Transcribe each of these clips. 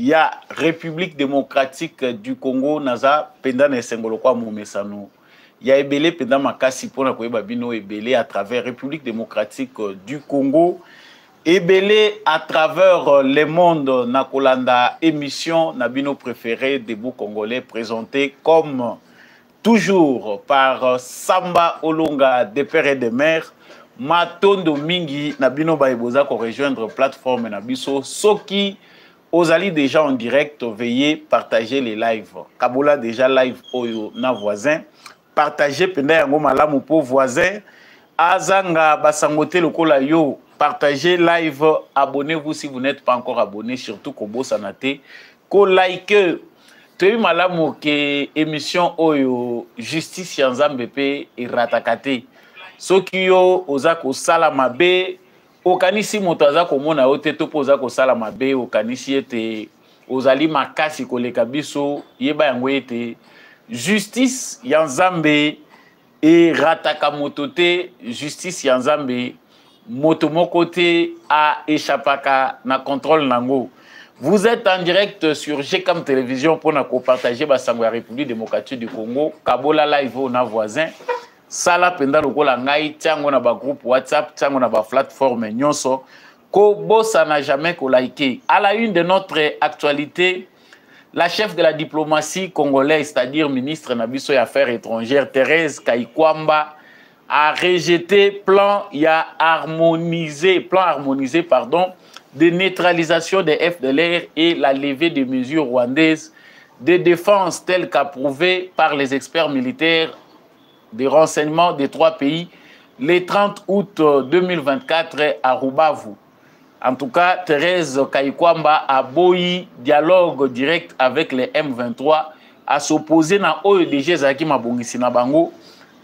il y a République démocratique du Congo naza penda na sengolo kwa momesano. Il y a ebele penda makasi pona koyeba bino ebele à travers République démocratique du Congo. Ebele à travers le monde nakolanda émission nabino préféré des beaux Congolais présenté comme toujours par Samba Olonga des pères et des mères. Matondo mingi nabino baeboza ko rejoindre plateforme nabiso soki ozali déjà en direct veuillez partager les lives. Kabola déjà live oyo na voisin partager penda yango malamu po voisin azanga basangote lokola yo. Partagez live, abonnez-vous si vous n'êtes pas encore abonné, surtout Kobo Sanate. Ko like, tu as malamu ke émission oyo justice yanzambe pe iratakate. Soki yo ozako salamabe, okanisi moto azako mona ote topo ozako salamabe, okanisi ete ozali makasi koleka biso, yeba yango ete justice yanzambe irataka motote, justice yanzambe Motomoko te a échappaka na contrôle nango. Vous êtes en direct sur GCAM Télévision pour nous partager la République démocratique du Congo. Kabola live na voisin. Sala penda lokola ngai tiango na ba groupe WhatsApp, tiango na ba plateforme nyonso. Ko bossa n'a jamais ko liké. À la une de notre actualité, la chef de la diplomatie congolaise, c'est-à-dire ministre Nabiso Affaires étrangères Thérèse Kayikwamba a rejeté plan harmonisé de neutralisation des FDLR et la levée des mesures rwandaises de défense telles qu'approuvées par les experts militaires des renseignements des trois pays le 30 août 2024 à Rubavu. En tout cas, Thérèse Kayikwamba a boyi dialogue direct avec les M23 à s'opposer à OEDG Zaki Mabongisi na bango.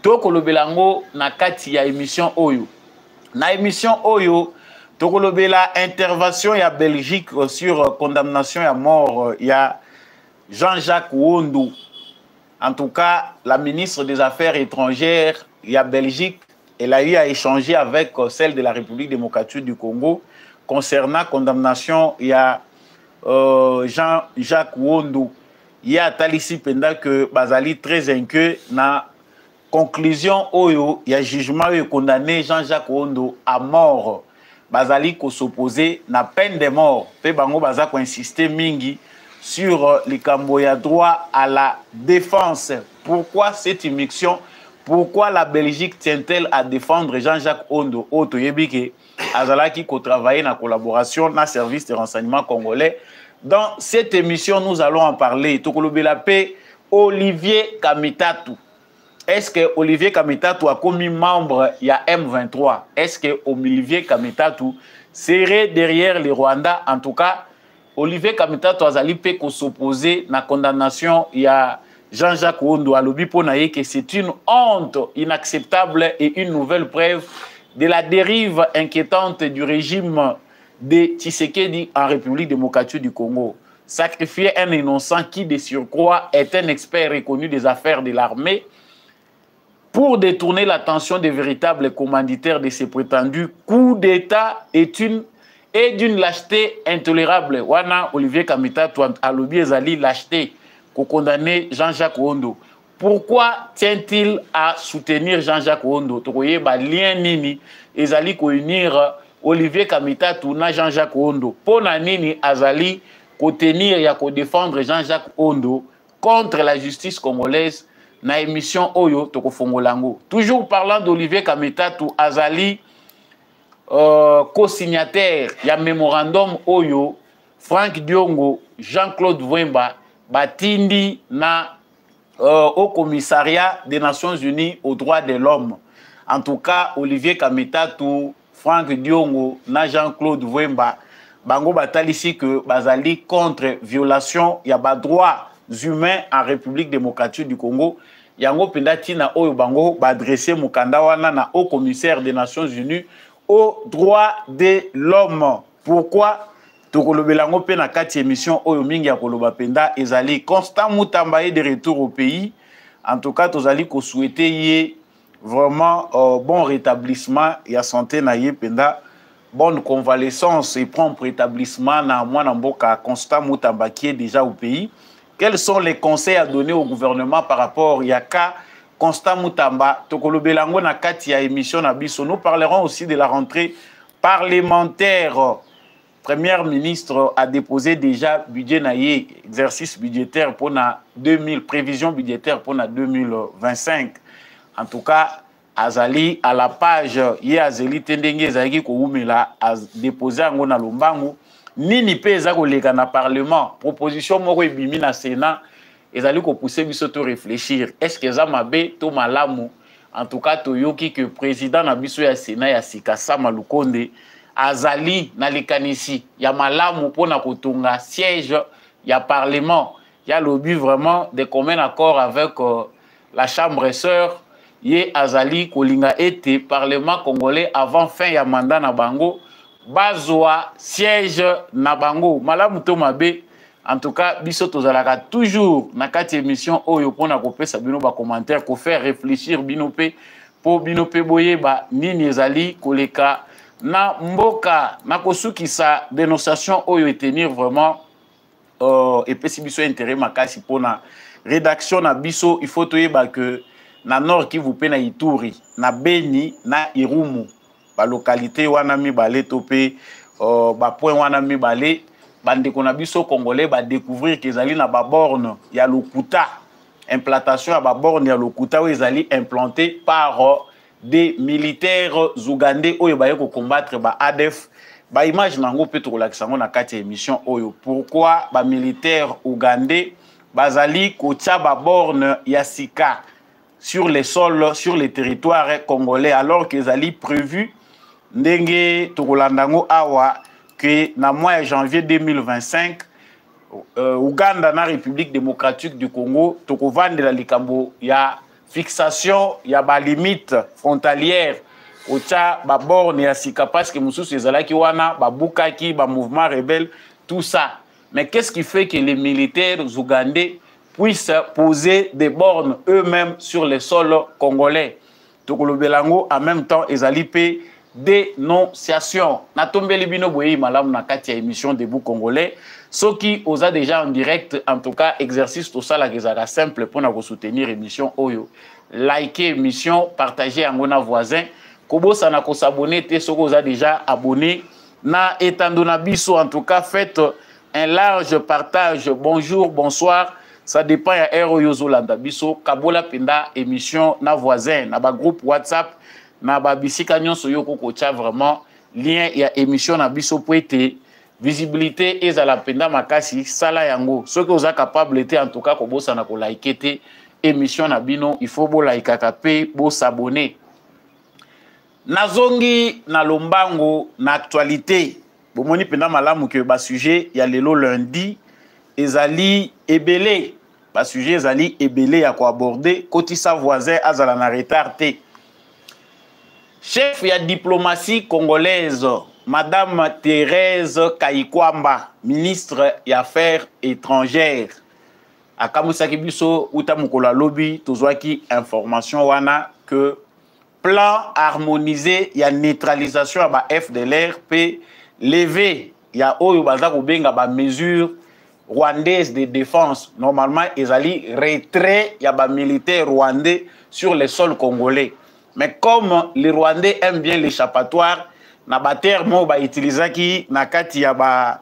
Tokolobelango na kati ya émission oyo. Na émission oyo, tokolobela intervention ya Belgique sur condamnation à mort ya Jean-Jacques Wondou. En tout cas, la ministre des Affaires étrangères ya Belgique, elle a eu à échanger avec celle de la République démocratique du Congo concernant condamnation ya Jean-Jacques Wondou. Il y a talisi penda que bazali très inquiet na conclusion oyo, il y a jugement condamné Jean-Jacques Wondou à mort. Bazali ko s'opposer na peine de mort. Pe bango baza ko insister mingi sur les Camboya droit à la défense. Pourquoi cette immixtion? Pourquoi la Belgique tient-elle à défendre Jean-Jacques Wondou? Oto yebike azalaki ko travailler na collaboration na service de renseignement congolais. Dans cette émission, nous allons en parler. Tokolobela pe Olivier Kamitatu. Est-ce que Olivier Kamitatu a commis membre il y a M23? Est-ce que Olivier Kamitatu serait derrière les Rwandais? En tout cas, Olivier Kamitatu a zali ko s'opposer na condamnation il y a Jean-Jacques Wondou à l'obi ponaye que c'est une honte inacceptable et une nouvelle preuve de la dérive inquiétante du régime de Tshisekedi en République démocratique du Congo. Sacrifier un innocent qui de surcroît est un expert reconnu des affaires de l'armée pour détourner l'attention des véritables commanditaires de ces prétendus coups d'État est d'une lâcheté intolérable. Wana Olivier Kamitatu a lobby ezali lâcheté pour condamner Jean-Jacques Wondou. Pourquoi tient-il à soutenir Jean-Jacques Wondou? Tokoye ba lien nini ezali ko unir Olivier Kamitatu na Jean-Jacques Wondou. Pona nini azali ko tenir ya ko défendre Jean-Jacques Wondou contre la justice congolaise? Na émission Oyo Toko Fongolango. Toujours parlant d'Olivier Kamitatu, azali co-signataire, il y a mémorandum Oyo, Franck Diongo, Jean-Claude Vwemba, Batindi na au commissariat des Nations Unies aux droits de l'homme. En tout cas, Olivier Kamitatu, Franck Diongo, na Jean-Claude Vwemba, bango batalisi que bazali contre violation, il y a ba droit humains en République démocratique du Congo. Yango pendati na oyo bango ba adresser mukanda wana na au commissaire des Nations Unies aux droits de l'homme. Pourquoi tokolobelango pe na kati émission oyo mingi ya koloba penda ezali Constant Mutamba de retour au pays. En tout cas, tozali ko souhaiter vraiment bon rétablissement ya santé na ye penda bonne convalescence et prompt rétablissement na mwana mboka Constant Mutamba qui est déjà au pays. Quels sont les conseils à donner au gouvernement par rapport à cas Constant Mutamba? Tokolo Belango na kati ya émission na biso. Nous parlerons aussi de la rentrée parlementaire. Premier ministre a déposé déjà budget naïe, exercice budgétaire pour na 2000, prévision budgétaire pour na 2025. En tout cas, azali à la page ye azeli tendenge ezali ko umela a déposé ngo na lombangu nini pe eza koleka na parlement proposition moko ebimi na Sénat ezali ko pousser biso to réfléchir est-ce que eza mabe to malamu. En tout cas toyoki que président na biso ya Sénat ya Sikasama Lukonde azali na likanisi ya malamu pona kotunga siège ya parlement ya lobby vraiment de commun accord avec la chambre sœur ye azali kolinga ete parlement congolais avant fin ya mandat na bango bazwa siège na bango malamu to mabe. En tout cas biso tozalaka toujours na kati émission oyo pona kopesa bino ba commentaire ko faire réfléchir bino pe po bino pe boyeba nini ezali koleka na mboka na kosukisa dénonciation oyo tenir vraiment epesi biso intérêt makasi pona rédaction na biso. Il faut toyeba que na Nord Kivu pe na Ituri, na Beni, na Irumu, ba localité wana mibale to pe ba point wana mibale bandeko na biso congolais ba découvrir que ezali na ba borne ya lokuta, implantation ya ba borne ya lokuta oyo ezali implanté par des militaires ougandais oyo ba yeko combattre ba ADF. Ba image nango pe to kolakisa ngo na kati émission oyo. Pourquoi ba militaires ougandais bazali kotia ba borne ya sika sur les sols, sur les territoires congolais, alors qu'ils allaient prévu ndenge tokolandango awa que na mois de janvier 2025 Ouganda na République démocratique du Congo tokovande la likambo ya fixation ya ba limite frontalière ocha ba borne ya sika parce que mususu ezalaki wana ba bukaki ba mouvement rebelle tout ça. Mais qu'est-ce qui fait que les militaires ougandais puissent poser des bornes eux-mêmes sur les sols congolais? Tokolo Belango en même temps ezali pe dénonciation. Natombeli bino boyi malamu na kati ya émission Debout Congolais. Ceux qui osa déjà en direct, en tout cas exercice tout ça la gezara simple pour na soutenir émission oyo. Likez émission, partagez à mon voisin. Kobo sana ko s'abonner te ceux qui osa déjà abonné na etandona biso. En tout cas faites un large partage. Bonjour, bonsoir. Ça dépend ya ero yozolanda biso kabola penda émission na voisin na ba groupe WhatsApp na ba bisika nyonso yoko kocha vraiment lien ya émission na biso po ete visibilité ezala penda makasi sala yango soki oza capable ete en tout cas kobosa na ko like te émission na bino il faut bo like pe bo s'abonner. Nazongi na lombango na actualité bomoni penda malamu ke ba sujet ya lelo lundi ezali ebele. Ba sujet ezali ebele ya ko aborder kotisa voisin azala na retard te. Chef ya diplomatie congolaise Madame Thérèse Kayikwamba, ministre ya affaires étrangères, akamusaki biso uta mukola lobby tozwaki information wana que plan harmonisé ya neutralisation ya ba FDLR pe levé ya oyo baza ko benga ba mesure rwandaise de défense. Normalement ezali retrait ya ba militaire rwandais sur les sols congolais. Mais comme les Rwandais aiment bien l'échappatoire, na ba terme ba utilisaki na kati ya ba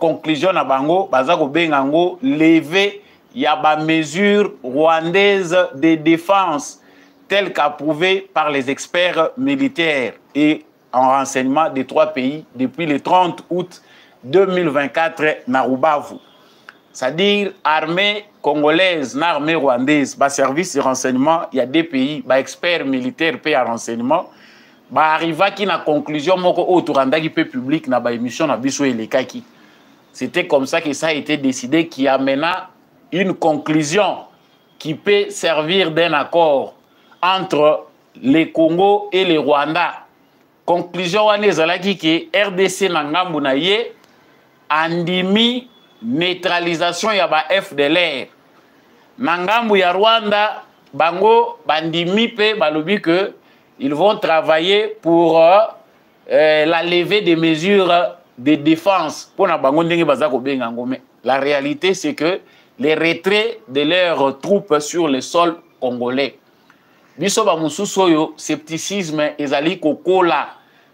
conclusion na bango baza ko benga ngo levé ya ba mesure rwandaise de défense telle qu'approuvée par les experts militaires et en renseignement des trois pays depuis le 30 août 2024 na Rubavu. C'est-à-dire armée congolaise, na armée rwandaise, ba service de renseignement, il y a des pays, ba experts militaires pays à renseignement, ba arriva qui na conclusion moko autoranda qui peut public na ba émission na biso elekaki. C'était comme ça que ça a été décidé qui amena une conclusion qui peut servir d'un accord entre les Congo et les Rwanda. Conclusion wana ezalaki ke RDC na ngambu na ye andimi neutralisation ya ba FDLR. Nangambu ya Rwanda, bango bandimi pe balobi que ils vont travailler pour la levée des mesures de défense pour na bango ndenge baza ko benga ngo. Mais la réalité c'est que les retraits de leurs troupes sur le sol congolais. Biso ba mususu oyo scepticisme ezali kokola.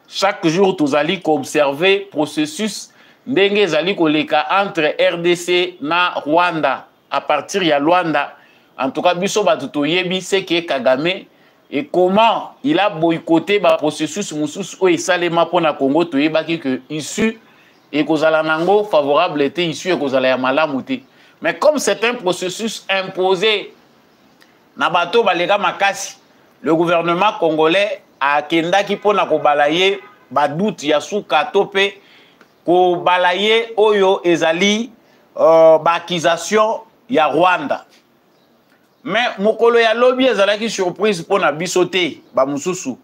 Chaque jour tozali ko observer processus ndenge ezali koleka entre RDC na Rwanda. À partir ya Rwanda, en tout cas biso ba toyebi c'est que Kagame et comment il a boycotté le processus mususu oyo esalema pona Congo toyebaki que issu et kozala nango favorable était issu et kozala ya malamu te. Mais comme c'est un processus imposé na bato balega makasi, le gouvernement congolais a kendaki pona ko balayer ba doute ya suka topé ko balayer oyo ezali ba accusation ya Rwanda. Mais mokolo ya lobi ezalaki surprise pona biso te ba mususu.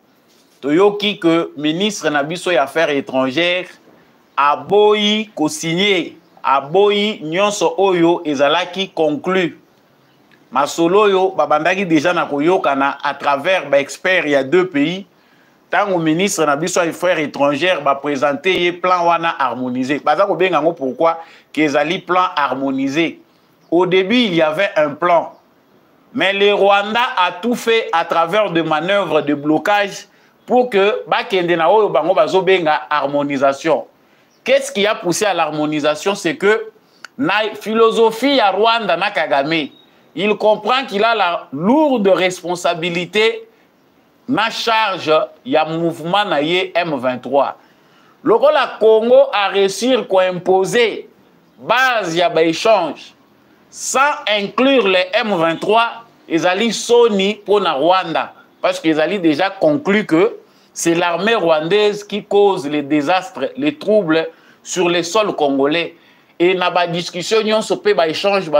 Toyoki que ministre na biso ya affaires étrangères a boyi ko signé a boyi nyonso oyo ezalaki conclu. Masolo yo babandaki déjà na koyokana à travers ba experts il y a deux pays. Tant au ministre na biso ya affaires étrangères ba présenter plan wana harmonisé. Baza ko benga ngo pourquoi que ezali plan harmonisé. Au début il y avait un plan. Mais le Rwanda a tout fait à travers de manœuvres de blocage pour que bakende na oyo bango bazo benga harmonisation. Qu'est-ce qui a poussé à l'harmonisation? C'est que la philosophie à Rwanda na Kagame, il comprend qu'il a la lourde responsabilité na charge ya mouvement na ye M23. Lorsque la Congo a réussi à imposer base ya ba échange sans inclure les M23, ils allaient Sony pour la Rwanda. Parce qu'ils allaient déjà conclu que c'est l'armée rwandaise qui cause les désastres, les troubles sur les sols congolais. Et dans la discussion, échange,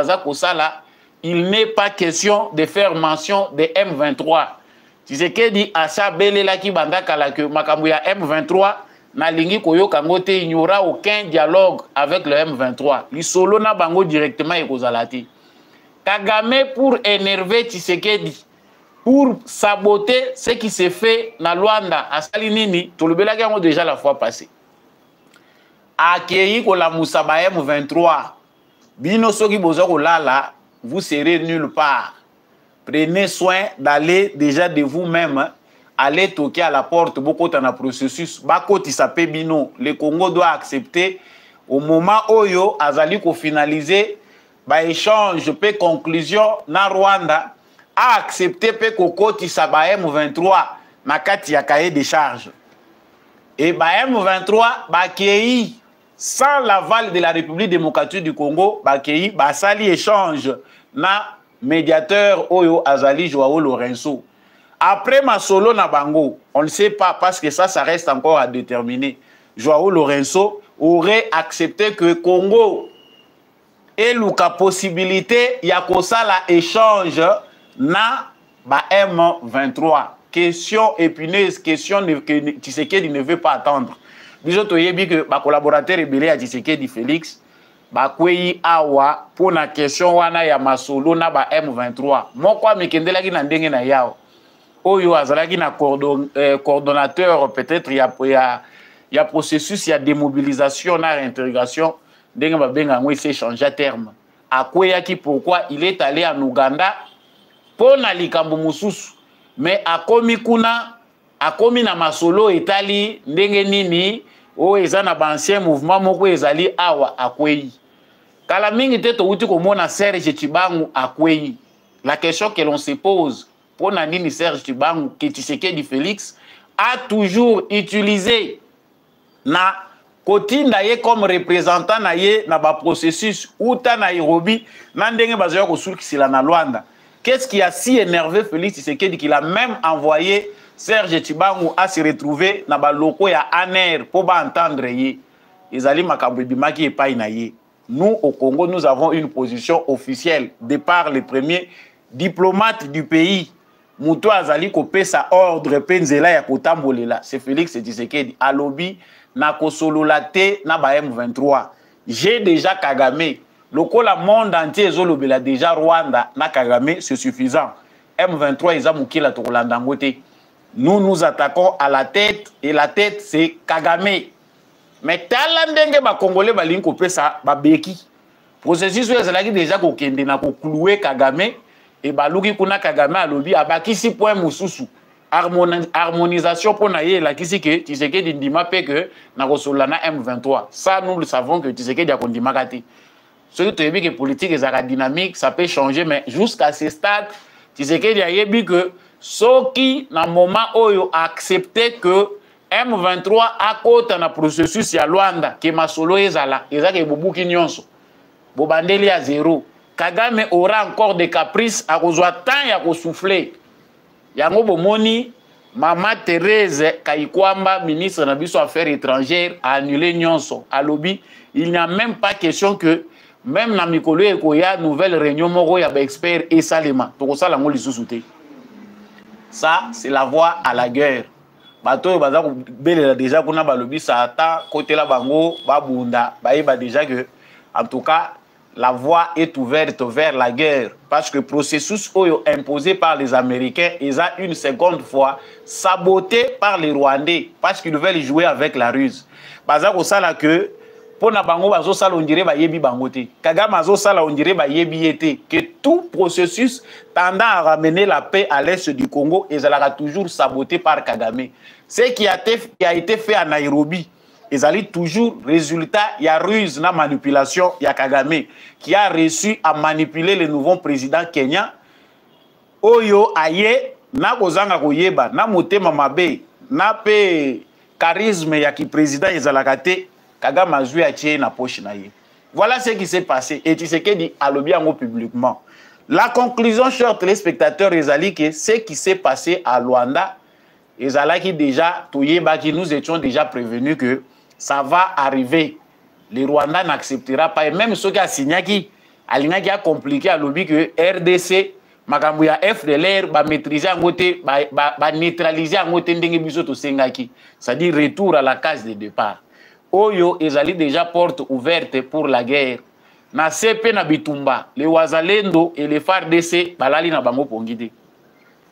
il n'est pas question de faire mention des M23. Si c'est que dit Assa Belela qui bandaka que Makambuya M23, il n'y aura aucun dialogue avec le M23. Les solo na bango directement et Kozalati. Kagame pour énerver Tshisekedi, pour saboter ce qui s'est fait dans Luanda, à Salinini, tout le belage déjà la fois passée. Accueilli ko la Moussaba M23, bino soki bozo lala, vous serez nulle part. Prenez soin d'aller déjà de vous-même. Aller toquer à la porte, beaucoup dans le processus. Bako Tisape Bino, le Congo doit accepter au moment où yo azali ko finaliser ba échange pe conclusion na Rwanda a accepté pe koko Tisaba M23 na kati ya cahier de charge. Et ba M23 ba kei sans l'aval de la République démocratique du Congo ba kei ba sali échange na médiateur oyo azali Joao Lorenzo. Après Masolo na bango, on ne sait pas parce que ça reste encore à déterminer. Joao Lorenzo aurait accepté que Congo ait la possibilité ya kosala échange na ba M23. Question épineuse, question que Tshisekedi ne veut pas attendre. Biso toyebi que ba collaborateur rebelle à Tshisekedi Félix ba kwei awa pour na question wana ya Masolo na ba M23. Moko amekendela ki na ndenge na yao. Oyo azalaki na coordonnateur peut-être il y a processus il y a démobilisation na réintégration ndenge ba benga ngo s'est changé à terme akweyaki pourquoi il est allé en Ouganda pour na likambo mususu mais akomi kuna akomi na Masolo etali ndenge nini o eza na ancien mouvement moko ezali awa akweyi kala mingi te to uti komona Serge Tshibangu akweyi. La question que l'on se pose pour Nandini Serge Tshibangu, que Tshisekedi Félix a toujours utilisé na kotinda ye comme représentant na ye na ba processus uta Nairobi na ndenge bazoya ko sulkisila na Luanda. Qu'est-ce qui a si énervé Félix Tshisekedi qu'il a même envoyé Serge Tshibangu à se retrouver na ba loko ya ANR pour ba entendre ye. Ezali makambo bimaki epai na ye. Nous au Congo nous avons une position officielle de par les premiers diplomates du pays. Mouto azali ko pesa ordre penzela ya kotambolela. C'est Félix Tshisekedi alobi na kosolola te na ba M23. J'ai déjà Kagame. Lokola monde entier ezolobela déjà Rwanda na Kagame, c'est suffisant. M23 eza mukila to kolanda ngote. nous nous attaquons à la tête, et la tête, c'est Kagame. Mais talandenge ba Congolais ba linko pesa ba beki. Processus ezalaki déjà ko kende na ko clouer Kagame et ba luki kuna Kagame alobi abakisi point mususu. Harmonisation pour na ye la kisi que Tshisekedi ndima pe que na kosolana M23. Ça nous le savons que Tshisekedi a kondima kati. Ce qui te dit que politique est dynamique, ça peut changer mais jusqu'à ce stade Tshisekedi a yebi que ceux qui na moment oyo accepté que M23 a côté na processus ya Luanda que masolo ezala ezaka bobuki nyonso. Bobandeli à zéro. Kagame aura encore des caprices à kozwa temps ya ko souffler. Yango bomoni Mama Thérèse Kayikwamba, ministre de biso affaires étrangères, a annulé nyonso. À lobby, il n'y a même pas question que même na mikolo ekoya nouvelle réunion moko ya ba expert et salema. To kosala ngo lisusu te. Ça c'est la voie à la guerre. Bato baza ko belela déjà kuna ba lobby ça ata côté la bango ba bunda ba yeba déjà que en tout cas la voie est ouverte vers la guerre parce que le processus imposé par les Américains est à une seconde fois saboté par les Rwandais parce qu'ils veulent jouer avec la ruse. Baza ko sala que pour na bango bazo sala on dirait ba yebi bangote. Kagame bazo sala on dirait ba yebi été que tout processus tendant à ramener la paix à l'est du Congo est toujours saboté par Kagame. Ce qui a été fait à Nairobi. Ils allaient toujours, résultat, il y a ruse, na manipulation, il y a Kagame qui a réussi à manipuler le nouveau président kenyan. Oyo aye, na kozanga koyeba, na motema mabe, na pe charisme ya ki président ezalakate, Kagame a joué à tirer na poche na ye. Voilà ce qui s'est passé. Et Tshisekedi a lobby en publiquement. La conclusion, chers téléspectateurs, ezali que ce qui s'est passé à Luanda, ezalaki déjà, toyeba qui nous étions déjà prévenus que ça va arriver. Le Rwanda n'acceptera pas. Et même ceux qui ont signé qui a compliqué à lobby que RDC, Makambouya FDLR, va maîtriser en côté, va neutraliser en côté ndenge biso to sengaki. C'est-à-dire retour à la case de départ. Oyo ezali déjà porte ouverte pour la guerre. Na CP na Bitumba, les Wazalendo et les FARDC, balali na bango pongide.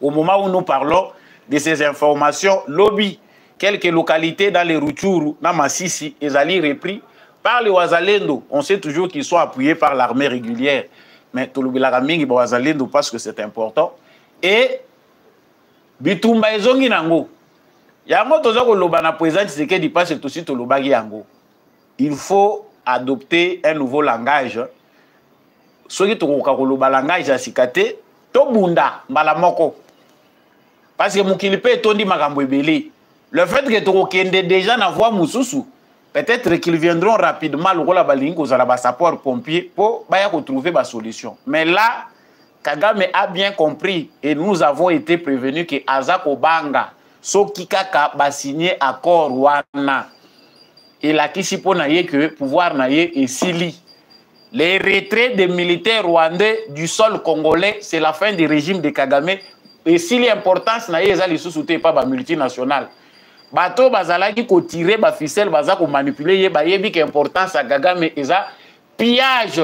Au moment où nous parlons de ces informations, lobby quelques localités dans les Rutshuru, dans Massissi, ils allaient repris par les Wazalendo. On sait toujours qu'ils sont appuyés par l'armée régulière. Mais tout le Bilaramingi, Wazalendo, parce que c'est important. Et Bitumba et Zongi Nango. Yango Tozako Lobana présente, c'est qu'il passe aussi Tolobagi Yango. Il faut adopter un nouveau langage. Ceux qui ont un langage à Sikate, Tobunda, Malamoko. Parce que Moukilipe est tondi Makambo Ebele. Le fait que tu déjà dans voie Moussoussou, peut-être qu'ils viendront rapidement le rôle à sapeur pompier pour trouver la solution. Mais là, Kagame a bien compris et nous avons été prévenus que Azak Obanga, Soki Kaka va signer accord Wana. Et là, qui s'y naye que pouvoir naye et Sili. Les retraits des militaires rwandais du sol congolais, c'est la fin du régime de Kagame. Et si l'importance naye est sous-souté par la multinationale. Bato bazalaki ko tirer ba ficelle baza ko manipuler ye ba yebi que importance à Kagame eza pillage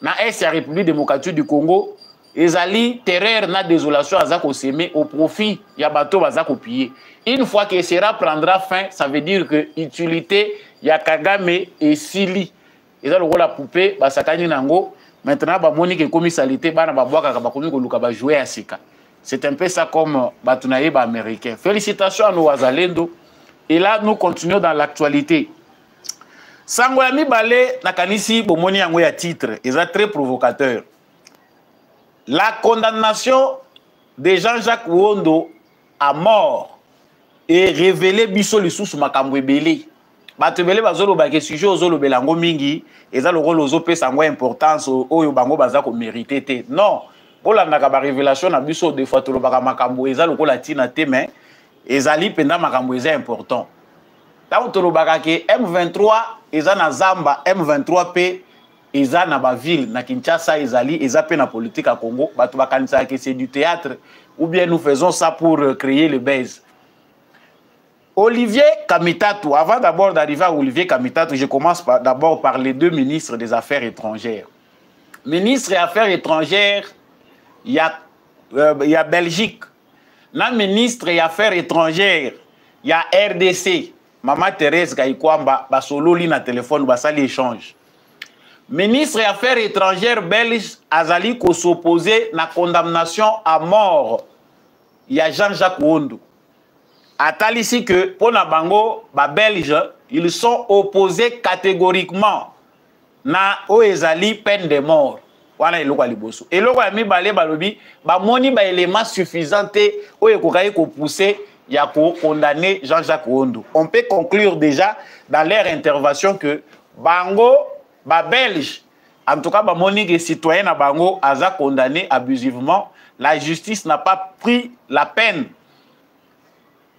na est la République démocratique du Congo ezali terreur na désolation aza ko semer au profit ya bato baza ko piller. Une fois que cela prendra fin, ça veut dire que utilité ya Kagame et Sili eza le la poupée ba sakani nango maintenant ba monique comme salité bana ba boaka ba komi ko luka ba jouer à sika. C'est un peu ça comme Batunaïba américain. Félicitations à nos Wazalendo. Et là, nous continuons dans l'actualité. Sangoyami Balé, Nakanisi, Bomoni Angoya titre, et ça très provocateur. La condamnation de Jean-Jacques Wondo à mort est révélée biso le sous Makambo Ebele. Batebele bazolo ba ke sujet ozolo belango mingi, et ça le rôle ozope sangwa importance oyo bango bazako mérité te. Non. Pour la révélation na biso de fois tolo baka makambo eza lokola tina te mais ezali penda makambo eza important. Tant tolo baka ke M23 eza na Zamba, M23 pe eza na ba ville na Kinshasa ezali eza pe na politique à Congo, batu bakanisa ke c'est du théâtre ou bien nous faisons ça pour créer le buzz. Olivier Kamitatu, avant d'abord d'arriver à Olivier Kamitatu, je commence d'abord par les deux ministres des Affaires étrangères. Ministre des Affaires étrangères, il y a Belgique. na ministre des Affaires étrangères, il y a RDC, Maman Thérèse Gaïkwamba, basololi na téléphone, basali échange. Ministre des Affaires étrangères belge, azali ko s'opposer na condamnation à mort. Il y a Jean-Jacques Wondo. Atali ici que pour na bango, ba belge, ils sont opposés catégoriquement na oezali peine de mort. Wana eloko aliboso. Eloko ya mibale balobi ba moni ba élément suffisant oye kokai ko pousser ya ko condamner Jean-Jacques Wondo. On peut conclure déjà dans leur intervention que bango ba belge en tout cas ba moni que citoyen na bango aza condamné abusivement, la justice n'a pas pris la peine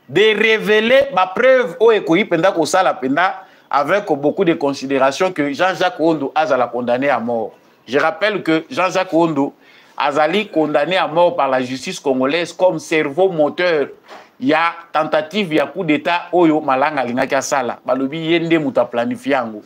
de révéler ma preuve oye ko yipenda ko sala penda avec beaucoup de considération que Jean-Jacques Wondo a la condamné à mort. Je rappelle que Jean-Jacques Wondo azali condamné à mort par la justice congolaise comme cerveau moteur. Il y a tentative, il y a coup d'état, oyo malanga lingaki sala. Balobi yende muta planifiango.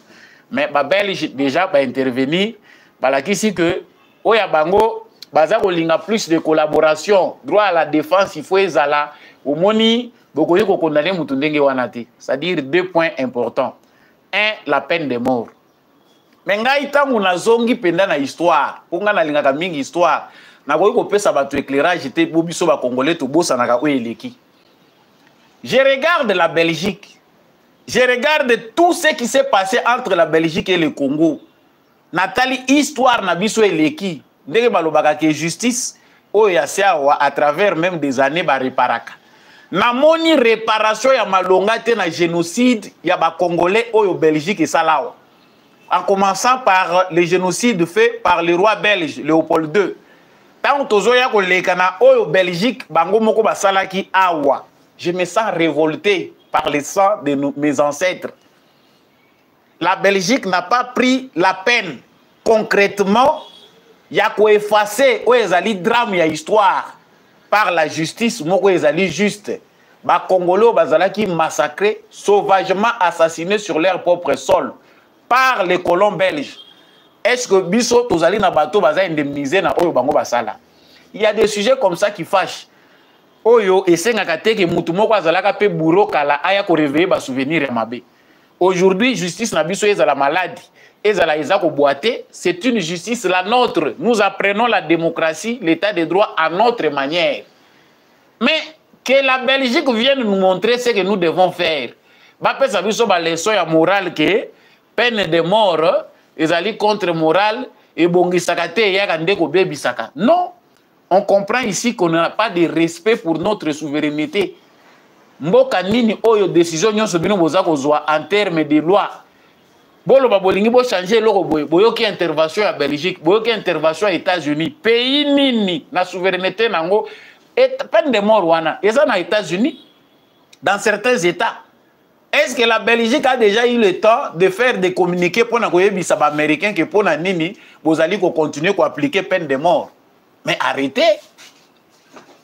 Mais ba Belge déjà ba intervenir, balakisi que oya bango baza kolinga plus de collaboration, droit à la défense, il faut ezala au moni bokoyi ko condamner mutu ndenge wana te. C'est-à-dire deux points importants. Un, la peine de mort. Mais ngai tangu nazongi penda na histoire, konga na lingaka mingi histoire, na koyi ko pesa bato éclairage te bobiso ba congolais to bosa na ka oyeleki. Je regarde la Belgique. Je regarde tout ce qui s'est passé entre la Belgique et le Congo. Nathalie histoire na biso eleki, ndenge balobaka ke justice oya seawa à travers même des années ba reparaka. Na moni réparation ya malonga te na génocide ya ba congolais oyo Belgique et salawa. En commençant par le génocide fait par le roi belge Léopold II. Tant tozoya ko lekana oyo Belgique bango moko basalaki awa. Je me sens révolté par le sang de mes ancêtres. La Belgique n'a pas pris la peine concrètement ya ko effacer o ezali drame ya histoire par la justice moko ezali juste. Ba Congolais bazalaki massacrés, sauvagement assassinés sur leur propre sol par les colons belges. Est-ce que biso tozali na bateau baza indemnisé na oyo bango basala? Il y a des sujets comme ça qui fâchent. Oyo esengaka te ke mutu moko azalaka pe bourreau kala aya ko réveiller ba souvenir ya mabe. Aujourd'hui justice na biso ezala maladie, ezala ezako boité, c'est une justice la nôtre. Nous apprenons la démocratie, l'état de droit à notre manière. Mais que la Belgique vienne nous montrer ce que nous devons faire. Ba pesa biso ba leçon ya morale que peine de mort ezali contre morale et bongisaka te ya ndeko bebisaka. Non. On comprend ici qu'on n'a pas de respect pour notre souveraineté. Mboka nini oyo décision nyonso bino boza kozwa en termes de loi. Bolo ba bolingi bo changer loko boye. Boyoki intervention ya Belgique, boyoki intervention ya États-Unis. Pays nini na souveraineté nango et peine de mort wana. Eza na États-Unis dans certains états. Est-ce que la Belgique a déjà eu le temps de faire des communiqués pour na koyebisa ba américain que pour na nini bozali ko continuer ko appliquer peine de mort? Mais arrêtez.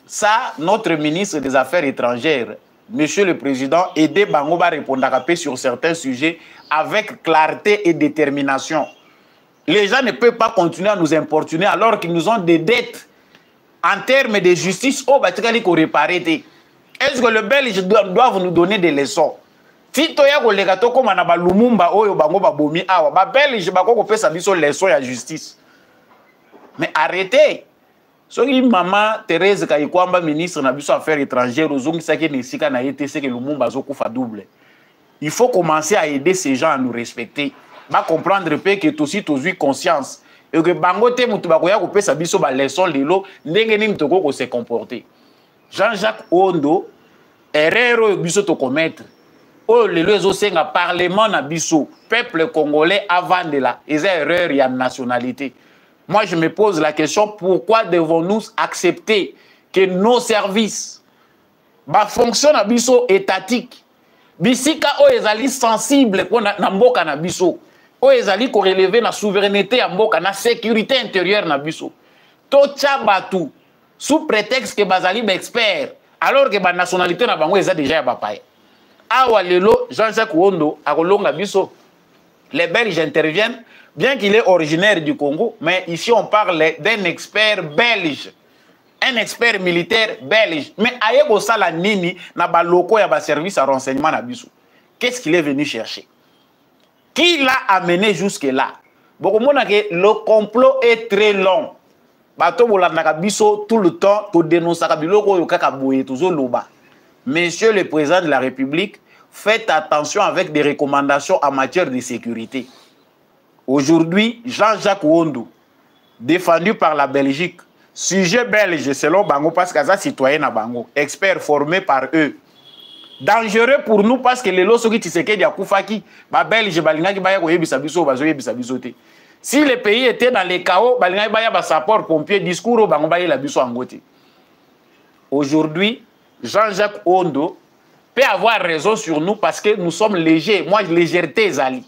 Ça, notre ministre des Affaires étrangères, Monsieur le Président, aidé Bango va répondre à sur certains sujets avec clarté et détermination. Les gens ne peuvent pas continuer à nous importuner alors qu'ils nous ont des dettes en termes de justice. Oh, bah, tu as dit qu'on réparer. Est-ce que le Belge doit nous donner des leçons? Si tu as dit que tu as Lumumba, oh, Bango ba bomi, ah, bah, Belge, bah, qu'on fait ça, des leçons à justice. Mais arrêtez. Soki maman Thérèse Gaïkwamba, ministre na biso affaires étrangères, ozongi saki nesika na yete c'est que Lumumba zokufa double. Il faut commencer à aider ces gens à nous respecter. Ba comprendre que aussi tous conscience et que bango te mutu bakoya ko pesa biso ba leçon lelo ndenge nini toko ko se comporter. Jean-Jacques Wondo erreur biso to commettre. Oh lelo ezosenga parlement na biso peuple congolais avant de la erreur ya nationalité. Moi, je me pose la question, pourquoi devons-nous accepter que nos services fonctionnent à biso étatique? Bisika o ezali sensible pour na mboka na biso. O ezali ko relever na souveraineté ya mboka na sécurité intérieure na biso. To tchabatu sous prétexte que bazali ba expert alors que ba nationalité na bango eza déjà ya bapaya. Awa lelo Jean-Jacques Wondo akolonga biso. Les Belges interviennent. Bien qu'il est originaire du Congo, mais ici on parle d'un expert belge. un expert militaire belge. Mais ayebo sala nini na ba loko ya ba service à renseignement na biso. Qu'est-ce qu'il est venu chercher? Qui l'a amené jusque-là? Bon, le complot est très long. Bato bolandaka biso tout le temps to dénoncer biloko yo kaka boye tozo loba. Monsieur le président de la République, faites attention avec des recommandations en matière de sécurité. Aujourd'hui, Jean-Jacques Ouondo, défendu par la Belgique, sujet belge selon Bango parce qu'il est citoyen à Bango, expert formé par eux. Dangereux pour nous parce que les lois qui Tshisekedi a Koufaki, ba Belge balingaki baya ko yebisa biso bazo yebisa biso te. Si le pays était dans les chaos, balingaki baya ba sapeur pompier discours bango baye la biso angote. Aujourd'hui, Jean-Jacques Ouondo peut avoir raison sur nous parce que nous sommes légers. Moi, légèreté Zali.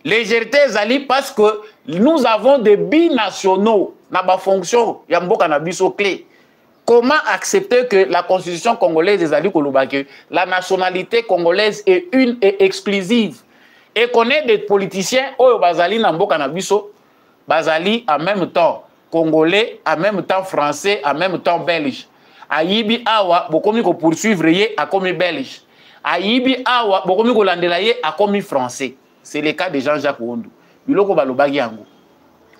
Légèreté Zali parce que nous avons des binationaux dans la fonction Yamboka Nabiso clé. Comment accepter que la constitution congolaise des Ali Kolobake, la nationalité congolaise est une et exclusive et qu'on ait des politiciens au Bazali Namboka Nabiso, Bazali en même temps congolais, en même temps français, en même temps belge. Ayibi awa bokomi ko poursuivre yé a komi belge. Ayibi awa bokomi ko landela yé a komi français. C'est le cas de Jean-Jacques Ouondo. Biloko balobagi yango.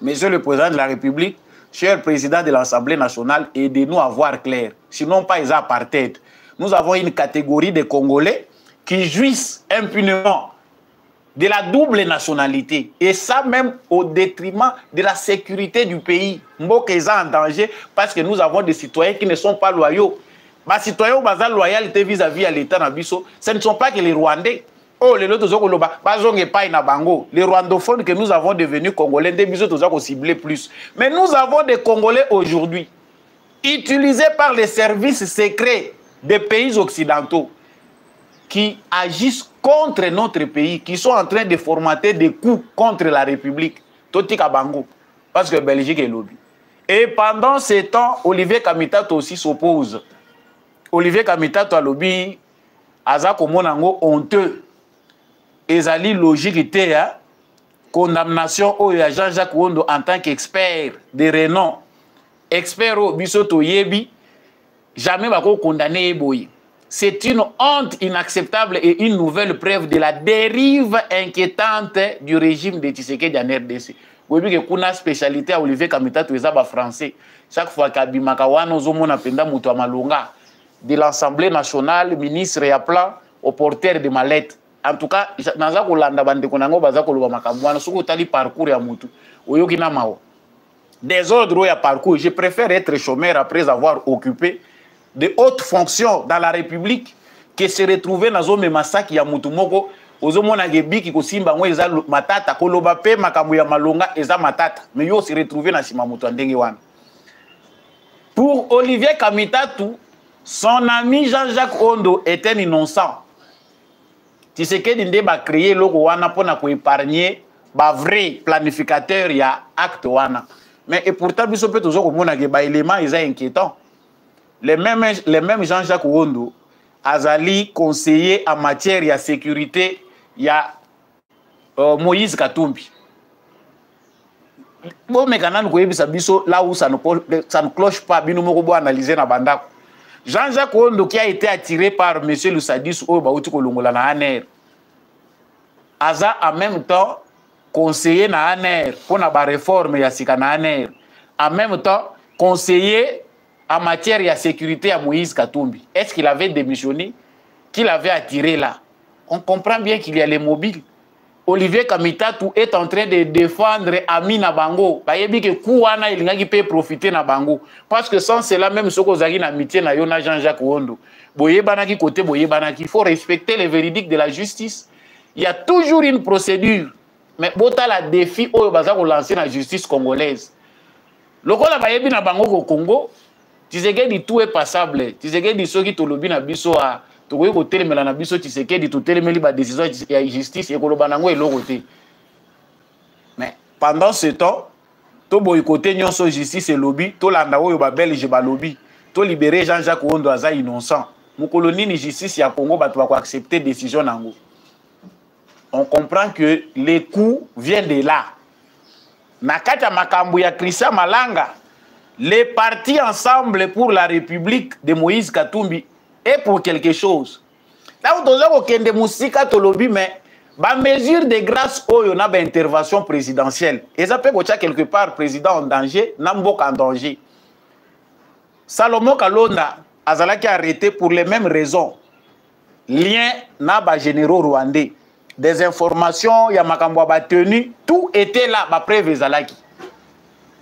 Monsieur le président de la République, cher président de l'Assemblée nationale, aidez-nous à voir clair. Sinon pas les apartheid. Nous avons une catégorie de Congolais qui jouissent impunément de la double nationalité. Et ça même au détriment de la sécurité du pays. Mboka est en danger parce que nous avons des citoyens qui ne sont pas loyaux. Les citoyens qui ont loyauté vis-à-vis de l'État Nabiso, ce ne sont pas que les Rwandais. Oh, les rwandophones que nous avons devenus Congolais, des bisous ciblés plus. Mais nous avons des Congolais aujourd'hui, utilisés par les services secrets des pays occidentaux, qui agissent contre notre pays, qui sont en train de formater des coups contre la République. Totika Bango, parce que Belgique est lobby. Et pendant ces temps, Olivier Kamitato aussi s'oppose. Olivier Kamitato a lobby, Azako Monango honteux. Ezali logique était condamnation au Jean-Jacques Ouondo en tant qu'expert de renom. Expert au Bisoto Yebi, jamais bako condamné Eboyi. C'est une honte inacceptable et une nouvelle preuve de la dérive inquiétante du régime de Tshisekedi en RDC. Vous voyez que kuna spécialité à Olivier Kamitato ezaba français. Chaque fois qu'Abimaka wana ozomona penda muto malonga de l'Assemblée nationale, ministre et à plan au porteur de mallettes. En tout cas, naza kolanda bande konango baza koloba makamwana soko tali parcours ya mutu oyoki na mao. Désordre ya parcours, je préfère être chômeur après avoir occupé de hautes fonctions dans la République que se retrouver dans zone masaki ya mutu moko ozomona gebiki ko simba ngo eza matata koloba pe makambo ya malonga eza matata mais yo se retrouver na sima mutu ndenge wana. Pour Olivier Kamitatou, son ami Jean-Jacques Ouondo est un innocent. Tshisekedi nde ba créer loko wana pona ko épargner ba vrai planificateur ya acte wana. Mais et pourtant biso pe tozo ko mona ke ba élément ils inquiétant. Les mêmes Jean-Jacques Ouondo azali conseiller en matière ya sécurité ya Moïse Katumbi. Bon mais quand on yebisa biso là où ça ne cloche pas bino moko bo analyser na bandako. Jean-Jacques Ouondo qui a été attiré par monsieur Lusadis au Baouti Kolongola na ANR. Aza en même temps conseiller na ANR pour la réforme ya sika na ANR. En même temps conseiller en matière de sécurité à Moïse Katumbi. Est-ce qu'il avait démissionné? Qu'il avait attiré là? On comprend bien qu'il y a les mobiles. Olivier Kamitatou est en train de défendre Ami Nabango. Bayebi que Kouana il n'a peut profiter Nabango. Parce que sans cela, même ce qu'on a une amitié na Yona Jean-Jacques Ouondo. Boye banaki côté boye banaki. Il faut respecter les véridiques de la justice. Il y a toujours une procédure. Mais bota la défi au baza ko lancer la justice congolaise. Lokola bayebi Nabango au Congo, Tshisekedi tout est passable. Tshisekedi soki tolobi na biso a tokoki kotelemela na biso Tshisekedi totelemeli ba décision ya justice ekoloba nango eloko te. Mais pendant ce temps, to boycotté nyonso justice et lobby, to landa oyo ba belge ba lobby, to libérer Jean-Jacques Ouondo aza innocent. Mukolo nini justice ya Congo bato ba ko accepter décision nango. On comprend que les coups viennent de là. Na kati ya makambo ya Christian Malanga, les partis ensemble pour la République de Moïse Katumbi est pour quelque chose. Là où on a des musiques tolobi, mais la mesure de grâce où on a une intervention présidentielle, et ça peut être quelque part président en danger, Nambok en danger. Salomon Kalonda Azalaki arrêté pour les mêmes raisons. Lien n'a généraux rwandais. Des informations, Yamakambo tenu, tout était là, ma preuve Zalaki.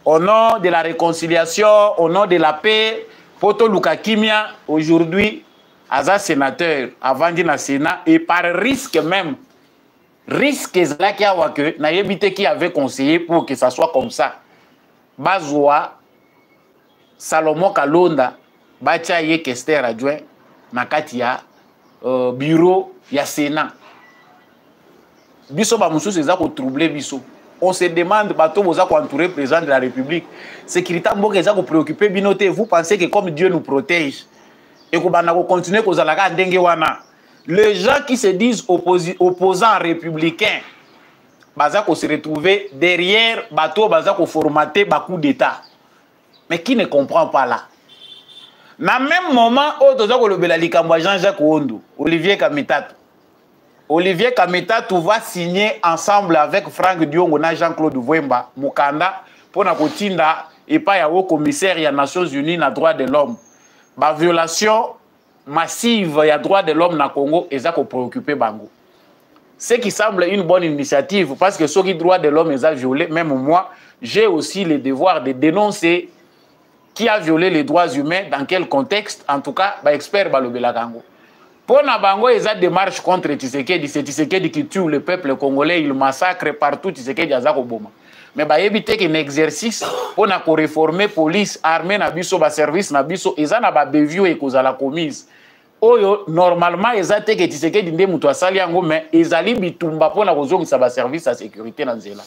Au nom de la réconciliation, au nom de la paix, Poto Lukakimia, aujourd'hui, Aza sénateur, avant d'être au Sénat, et par risque même, risque Zalaki Awake, n'a évité qui avait conseillé pour que ça soit comme ça. Bazoua, Salomon Kalonda, Bacha Ye Kester adjoint, Nakatia, bureau, ya Sénat. Biso ba musu c'est ça qu'on trouble biso. On se demande bateau vous a entouré le président de la République. Sécurité mboka ça qu'on préoccuper binote. Vous pensez que comme Dieu nous protège et qu'on va continuer qu'on zalaka ndenge wana. Les gens qui se disent opposants républicains, baza qu'on se retrouver derrière bateau baza qu'on formater ba coup d'état. Mais qui ne comprend pas là? Dans le même moment, Jean-Jacques Ouondou, Olivier Kamitatou. Olivier Kamitatou va signer ensemble avec Franck Diongo et Jean-Claude Vwemba, Mukanda, pour na kotinda et pas ya haut commissaire des Nations Unies na droits de l'homme. La violation massive ya droits de l'homme na Congo et ça ko préoccuper bango. Ce qui semble une bonne initiative parce que ceux qui droits de l'homme ont violé, même moi, j'ai aussi le devoir de dénoncer qui a violé les droits humains, dans quel contexte, en tout cas, bah, expert Balobela Kango. Pour Nabango, ils ont des marches contre Tshisekedi, c'est Tshisekedi qui tue le peuple congolais, il massacre partout Tshisekedi à Zakoboma. Mais bah, éviter qu'un exercice pour réformer la police, armée, nabiso, ba service, nabiso, ils ont ba bévio et cause à la commise. Oyo, normalement, ils ont que Tshisekedi ndé muto asali yango, mais ils ont bitumba pour na kozongi sa ba service à sécurité dans zela.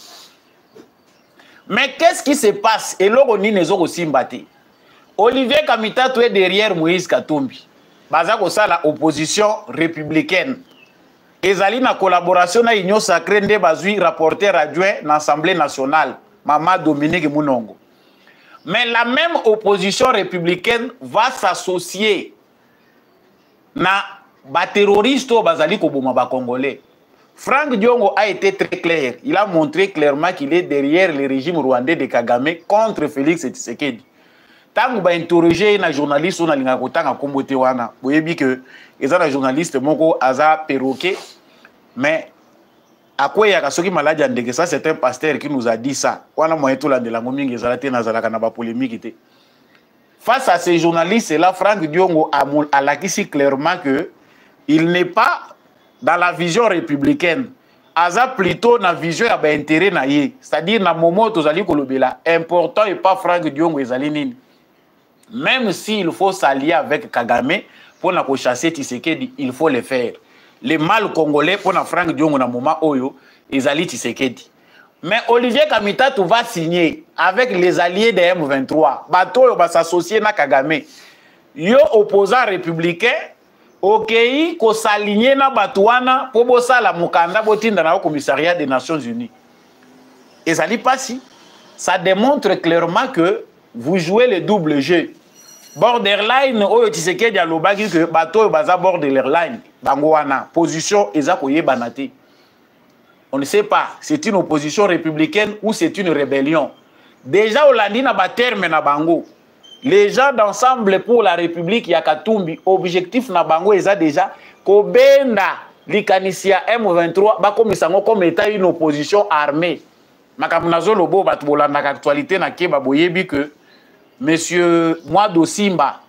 Mais qu'est-ce qui se passe? Et là, on y n'est aussi mbatté. Olivier Kamitatou est derrière Moïse Katumbi. Bazako ça la opposition républicaine. Ezali na collaboration na Union Sacrée nde bazui rapporteur adjoint dans l'Assemblée nationale, Mama Dominique Mounongo. Mais la même opposition républicaine va s'associer na ba terroriste au bazali koboma ba congolais. Franck Diongo a été très clair. Il a montré clairement qu'il est derrière le régime rwandais de Kagame contre Félix Tshisekedi. Tant que interroger un journaliste on a l'ingakotanga kombote wana boyebi que les un journaliste moko aza perroquet mais à quoi il y a soki maladi andeke ça c'est un pasteur qui nous a dit ça wana moyen tout la de la ngomingi ezalate nazalaka na ba polémique. Face à ces journalistes là, Franck Diongo a lakisi clairement que il n'est pas dans la vision républicaine. Aza plutôt dans la vision ya ba intérêt na ye, c'est-à-dire na moment tozali kolobela important et pas Franck Diongo ezali nini. Même s'il faut s'allier avec Kagame pour na chasser Tshisekedi, il faut le faire. Les mal congolais pour na Franck Diongo na moment oyo, ils allient Tshisekedi. Mais Olivier Kamitatou va signer avec les alliés de M23. Bato va s'associer na Kagame. Yo opposant républicain, ok, ko s'aligner na Batouana pour bossa la mukanda botinda na au commissariat des Nations Unies. Et ça dit pas si. Ça démontre clairement que vous jouez le double jeu. Borderline, oyo Tshisekedi alobaki que bateau baza borderline, bangoana, position ezakoye banate. On ne sait pas, c'est une opposition républicaine ou c'est une rébellion. Déjà au landi na baterme na bango. Les gens d'ensemble pour la République Yakatumbi, objectif na bango eza déjà kobenda likanisia M23 bakomisango comme état une opposition armée. Makamunazo lobo batbolanda actualité na keba boyebi que Monsieur Mwado Simba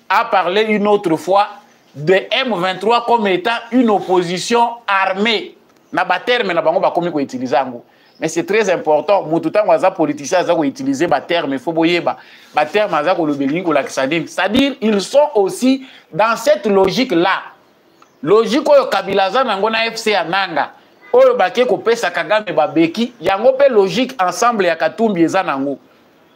a parlé une autre fois de M23 comme étant une opposition armée. Na terme na bango ba komi ko utiliser ngo. Mais c'est très important. Moutoutan waza politicien aza ko utiliser ba terme faut boyeba. Ba terme aza ko lobelingi ko lakisadim. C'est-à-dire ils sont aussi dans cette logique là. Logique oyo Kabila za nango na FC ananga. Oyo baké ko pesa Kagame ba beki, yango pe logique ensemble ya Katumbi eza nango.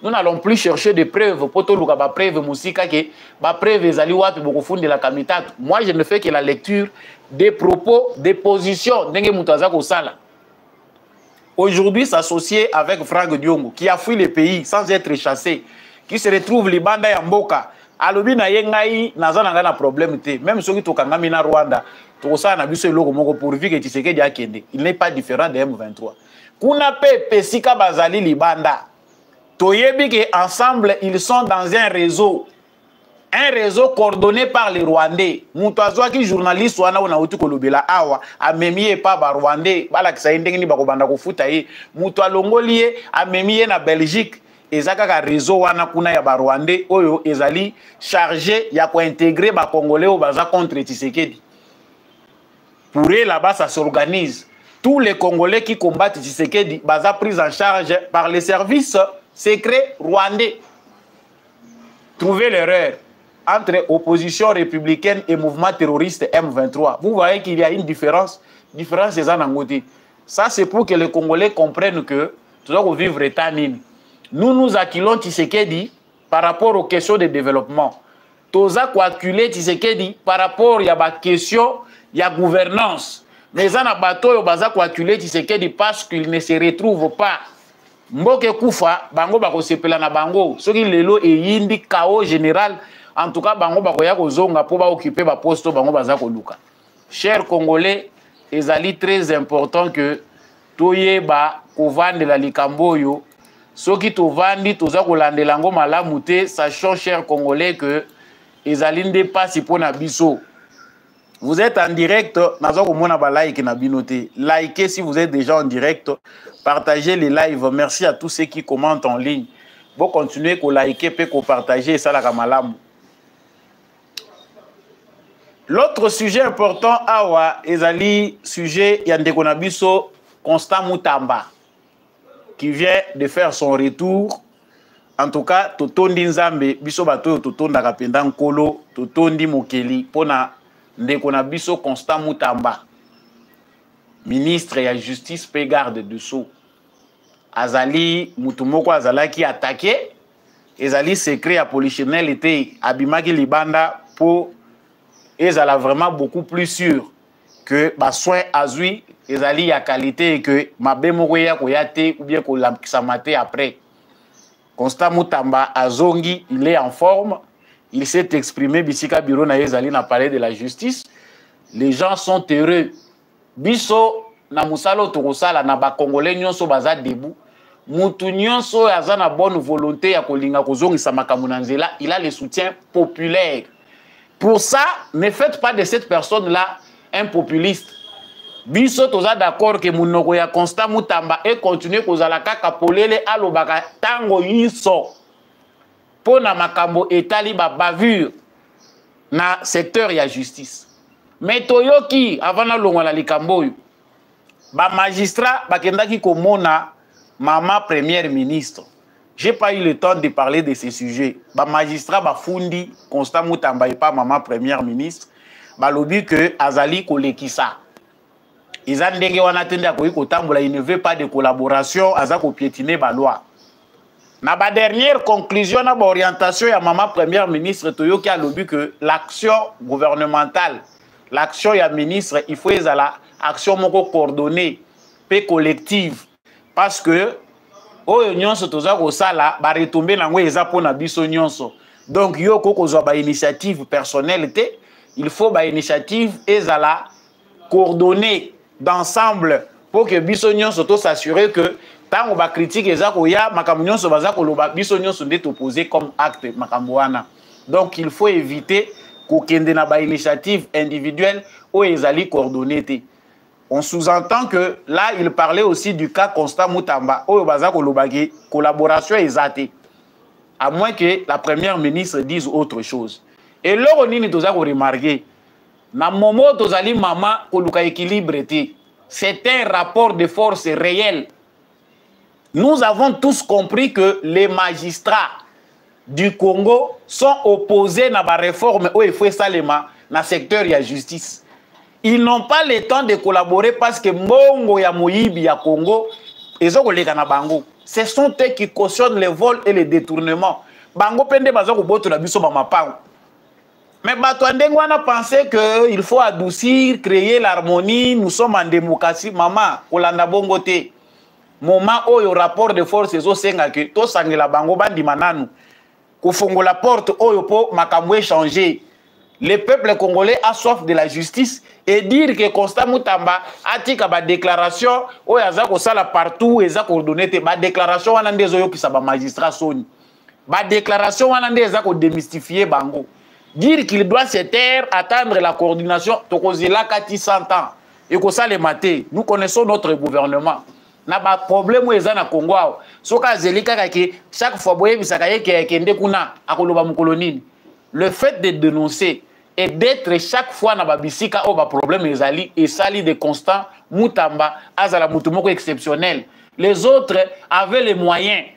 Nous n'allons plus chercher des preuves. Poto luka ba preuve musika ke ba preuve ezali wapi boko de la Kamitatou. Moi je ne fais que la lecture des propos, des positions ndenge mutaza ko sala. Aujourd'hui s'associer avec Franck Diongo qui a fui le pays sans être chassé, qui se retrouve libanda ya mboka alobi na yengai nazana ngana problème te même ceux qui tokangami na Rwanda tokosala na biso eloko moko pourvu que Tshisekedi akende il n'est pas différent de M23 kuna pe pesika bazali libanda toyebi que ensemble ils sont dans un réseau coordonné par les Rwandais. Moutouazoa qui journaliste wana ona uti kolobela awa amemie pa ba Rwandais bala kisa ndengeni bakobanda kofuta ye mutua longolie amemie na Belgique ezaka ka réseau wana kuna ya ba Rwandais oyo ezali chargé ya ko intégrer ba Congolais au baza contre Tshisekedi. Pour eux là-bas ça s'organise. Tous les Congolais qui combattent Tshisekedi baza pris en charge par les services secrets rwandais. Trouvez l'erreur entre opposition républicaine et mouvement terroriste M23. Vous voyez qu'il y a une différence. Différence des anangotés. Ça, c'est pour que les Congolais comprennent que nous devons vivre état nini. Nous acculons Tshisekedi par rapport aux questions de développement. Nous avons acculé Tshisekedi par rapport à la question de la gouvernance. Mais nous avons acculé Tshisekedi parce qu'il ne se retrouve pas. Mboke Koufa, bango bako sepela na bango. Ce qui lelo et yindi chaos général. En tout cas, bango bako ya kozonga po ba occuper ba poste bango baza ko luka. Chers Congolais, ezali très important que toyeba kovande la likamboyo. Soki tovandi toza kolandela ngo malamu te, sachant chers Congolais que ezali nde pasi pona biso. Vous êtes en direct, nazo komona ba like na binote. Likez si vous êtes déjà en direct. Partagez les lives. Merci à tous ceux qui commentent en ligne. Bon, continuez à liker et à partager ça la kamalamu. L'autre sujet important, awa, ezali sujet Yandeko Nabiso Constant Moutamba, qui vient de faire son retour. En tout cas, Totondi Nzambe, biso bato Totonda Kapenda Nkolo, Totondi Mokeli, pona Ndeko Nabiso Constant Moutamba, ministre de la Justice, pe garde de sceaux. Azali Moutumoko Azala qui attaqué, ezali secret à polichinelle était abimaki libanda pour ezala vraiment beaucoup plus sûr que ba soin azui ezali ya qualité et que mabemoko ya koyate ou bien ko lamkisamate après. Constant Moutamba azongi, il est en forme, il s'est exprimé bisika bureau na ezali na palais de la justice. Les gens sont heureux. Biso na musalo tokosala na ba congolais nyonso baza debout. Mutu nyonso aza na bonne volonté ya kolinga kozongisa makambo na nzela, il a le soutien populaire. Pour ça, ne faites pas de cette personne-là un populiste. Biso toza d'accord que munoko ya Constant Moutamba et continue kozala kaka polele alobaka tango yiso. Pona makambo etali ba bavure na secteur ya justice. Mais toyoki avant na longwa la likamboyo. Ba magistrat bakendaki komona maman première ministre. J'ai pas eu le temps de parler de ces sujets. Ba magistrat ba fundi Constant Moutamba et pas maman première ministre. Ba lobi que azali kolekisa. Izandenge wana tende akoyi kotambola, il ne veut pas de collaboration, azako piétiner ba loi. Na ba dernière conclusion na ba orientation ya maman première ministre toyoki a lobi que l'action gouvernementale, l'action ya ministre, il faut ezala action moko coordonnée, pe collective. Parce que oyo nyonso toza kosala ba retomber nango eza pona biso nyonso. Donc yo koko zo ba initiative personnelle te, il faut ba initiative ezala coordonnée d'ensemble pour que biso nyonso to s'assurer que tango ba critique eza ko ya makambo nyonso baza ko loba biso nyonso nde opposé comme acte makambo wana. Donc il faut éviter ko kende na ba initiative individuelle ou ezali coordonnée te. On sous-entend que là, il parlait aussi du cas Constant Moutamba, où il y a une collaboration exacte, à moins que la première ministre dise autre chose. Et là, on a remarqué, dans le moment où maman a équilibre, c'est un rapport de force réel. Nous avons tous compris que les magistrats du Congo sont opposés à la réforme où il faut ça dans le secteur de la justice. Ils n'ont pas le temps de collaborer parce que Mbongo ya Moyibi ya Congo, ce sont eux qui cautionnent les vols et les détournements. Bango pende bazako boto na biso ba mapango. Mais Batouandeng a pensé qu'il faut adoucir, créer l'harmonie, nous sommes en démocratie. Maman, Olanda Bongo te. Moment où il y a rapport de force, ils ont senga que to sangela bango bandi mananu. kofongo la porte oyopo makambo changer. Le peuple congolais a soif de la justice et dire que Constant Moutamba a dit que la déclaration o yaza ko sala partout eza coordonné te ba déclaration wana ndezo yo kisa ba magistrat soni ba déclaration wana ndeza ko démystifier bango dire qu'il doit se taire attendre la coordination tokozela kati 100 ans et ko sale maté nous connaissons notre gouvernement na ba problème eza na Congo soka zelika kake chaque fois boye bisaka yeke kende kuna akoloba mukolonini. Le fait de dénoncer et d'être chaque fois dans babisika au problème ezali et sali de Constant Moutamba azala mutumoko exceptionnel. Les autres avaient les moyens.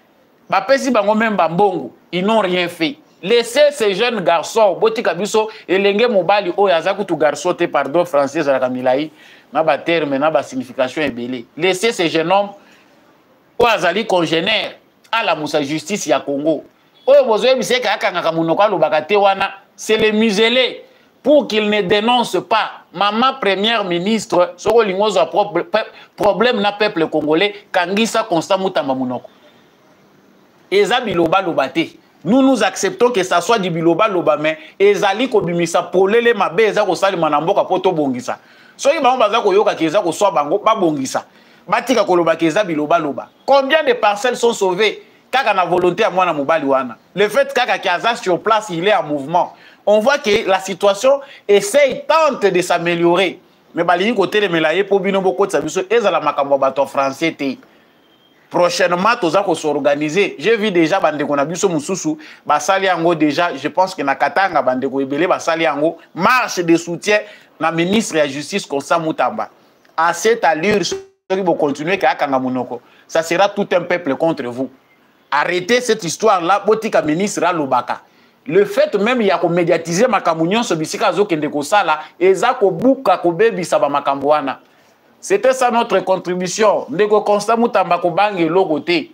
Bapesi bango même bambongo, ils n'ont rien fait. Laissez ces jeunes garçons, botika biso elenge mobali o yazaku tu garçon te pardon français za kamilai na ba terme na ba signification ebele. Laissez ces jeunes hommes o azali congénère à la Moussa justice ya Congo. C'est le muselé pour qu'il ne dénonce pas. Maman première ministre, ce problème na peuple congolais, Kangisa Constant Moutamba Mounoko. Eza biloba lobate. Nous acceptons que ça soit du biloba loba, mais ezali ko bimisa polele mabe eza ko sali manamboka poto bongisa. So yi bango baza ko yoka keza ko so bango ba bongisa. Batika ko loba keza biloba loba. Combien de parcelles sont sauvées? Kaka na volonté à moi na mobali wana. Le fait kaka Kiaza sur place, il est en mouvement. On voit que la situation tente de s'améliorer. Mais bali côté de melaye pour bino boko tsabiso ezala makambo bato français te. Prochainement toza ko s'organiser. J'ai vu déjà bande ko na biso mususu basali yango déjà, je pense que na Katanga bande ko ebele basali yango marche de soutien na ministre de la justice Constant Moutamba. À cette allure ceux qui continuer kaka ngamunoko, ça sera tout un peuple contre vous. Arrêtez cette histoire-là, botika ministre à Lobaka. Le fait même, il y a qu'on médiatiser ma camounion sur bisika zo kende ko sala, eza ko buka ko bebi saba makambwana. C'était ça notre contribution. Ndeko Constant Moutamba ko bange logoté.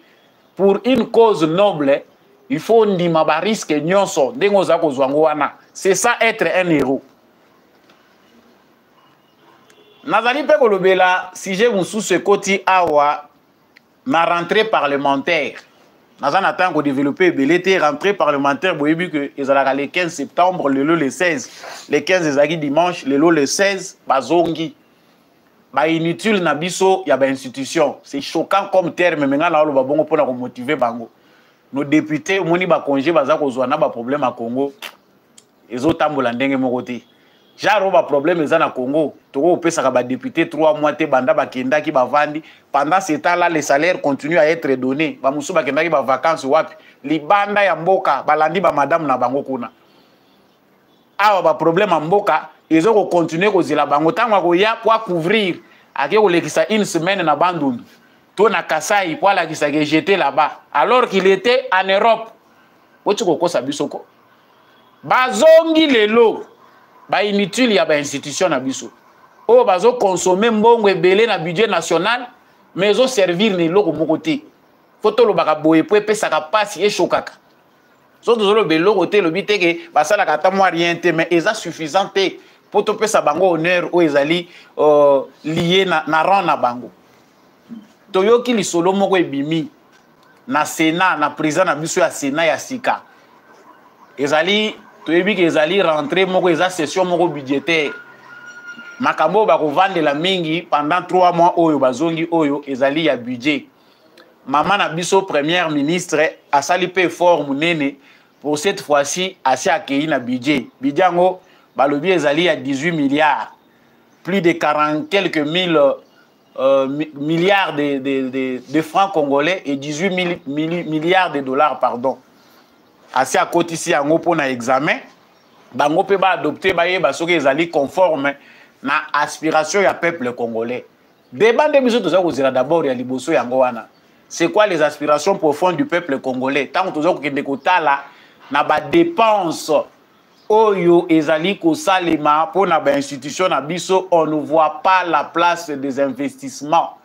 Pour une cause noble, il faut ndima ba risque nyonso, ndengo za ko zwango wana. C'est ça être un héros. Nazali pe ko lobela, si j'ai mon sous ce côté awa, ma rentrée parlementaire. Nous avons développé les rentrée parlementaire pour le 15 septembre, le 16. Le 15 ezaki dimanche, le 16, bazongi. Ba inutile na biso ya ba institution. C'est choquant comme terme, mais ngana lo babongo pona ko motiver bango. Nos députés moni ba congé baza ko zwa na ba problème à Congo. Ezo tambola ndenge moko te. Jaro ba problème eza na Congo. Toko pesa ka ba député 3 mois te banda ba kenda ki ba vandi. Pendant ce temps-là, les salaires continuent à être donnés. Ba musu ba kenda ki ba vacances wapi. Libanda ya mboka balandi ba madame na bango kuna. Awa ba problème à mboka, ils ont continué ko zila bango tangwa ko ya pour couvrir. Ake ko lekisa une semaine na bandundu. To na Kasai pour la kisa que j'étais là-bas alors qu'il était en Europe. Ochi ko kosa bisoko. Bazongi lelo. Ba inutile ya ba institution na biso. O bazo consommer mbongo ebele na budget national mais zo servir ni loko mokote. Foto lo baka boye po epesa ka pasi e chokaka. So dozolo belo côté lo biteke basala ka tamwa rien te mais eza suffisant te pour to pesa bango honneur o ezali lié na ran na bango. Toyoki li solo moko ebimi na Sénat na président na biso ya Sénat ya sika. Ezali toyebi ke ezali rentrée moko eza session moko budgétaire. Makambo ba ko vendre la mingi pendant 3 mois oyo bazongi oyo ezali ya budget. Maman na biso première ministre a sali pe fort munene pour cette fois-ci assez accueilli na budget. Bidango balobi ezali ya 18 milliards. Plus de 40 quelques mille milliards de francs congolais et 18 milliards de dollars pardon. Assez à côté ici en pour na examen. Bango pe ba adopter ba yeba soki ezali conforme na aspiration ya peuple congolais. Débat de biso toza kozela d'abord ya liboso yango wana. C'est quoi les aspirations profondes du peuple congolais? Tant que toza kokende kotala na ba dépenses oyo ezali ko salema pour na ba institution na biso, on ne voit pas la place des investissements.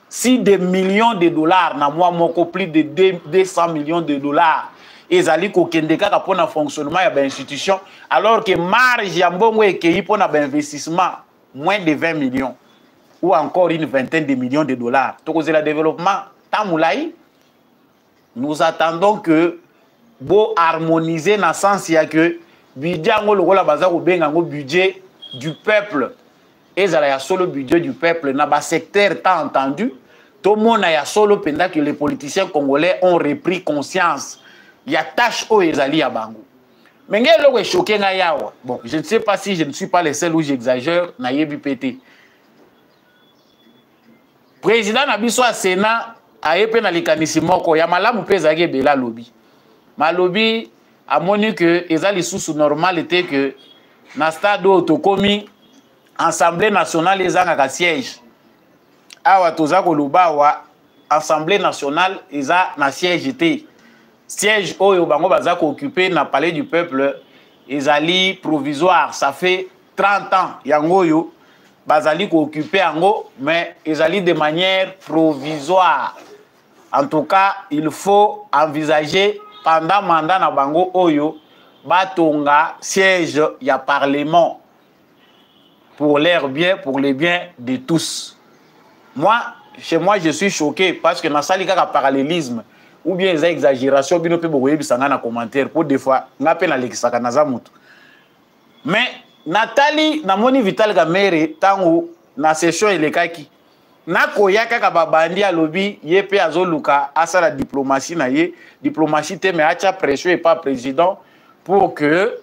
Si des millions de dollars na mois moko plus de 200 millions de dollars ezali ko kende kaka pour na fonctionnement ya ba institution alors que marge ya mbongo ekei pour na ba investissement moins de 20 millions ou encore une vingtaine de millions de dollars. Tokozela développement tamoulaï. Nous attendons que bo harmoniser na sens ya que budget ngo lokola baza ko benga ngo budget du peuple ezala ya solo budget du peuple na ba secteur tant entendu tout le monde a solo pendant que les politiciens congolais ont repris conscience il y a tâche o ezali ya bango mais ngelo ko choqué nga yawa bon je ne sais pas si je ne suis pas le seul où j'exagère na yebi pété président na biso a Sénat a yepe na likanisi moko ya malamu peza ke bela lobby malobi a moni que ezali sous normal était que na stade otokomi Assemblée nationale ezanga ka siège awa toza koloba wa Assemblée nationale eza na siège te siège oyo bango baza ko occuper na palais du peuple ezali provisoire ça fait 30 ans yango yo bazali ko occuper yango mais ezali de manière provisoire en tout cas il faut envisager pendant mandat na bango oyo batonga siège ya parlement pour leur bien, pour les biens de tous. Moi, chez moi, je suis choqué parce que dans le parallélisme ou bien les exagérations, bien peut beaucoup de commentaires pour des fois, on appelle Alexaka Nazamut. Mais Nathalie, na moni Vital Gamere, tango na session elekaki. Na koyaka ka babandi a lobby, yepe azoluka asa la diplomatie na ye, diplomatie te mais acha pression et pas président pour que,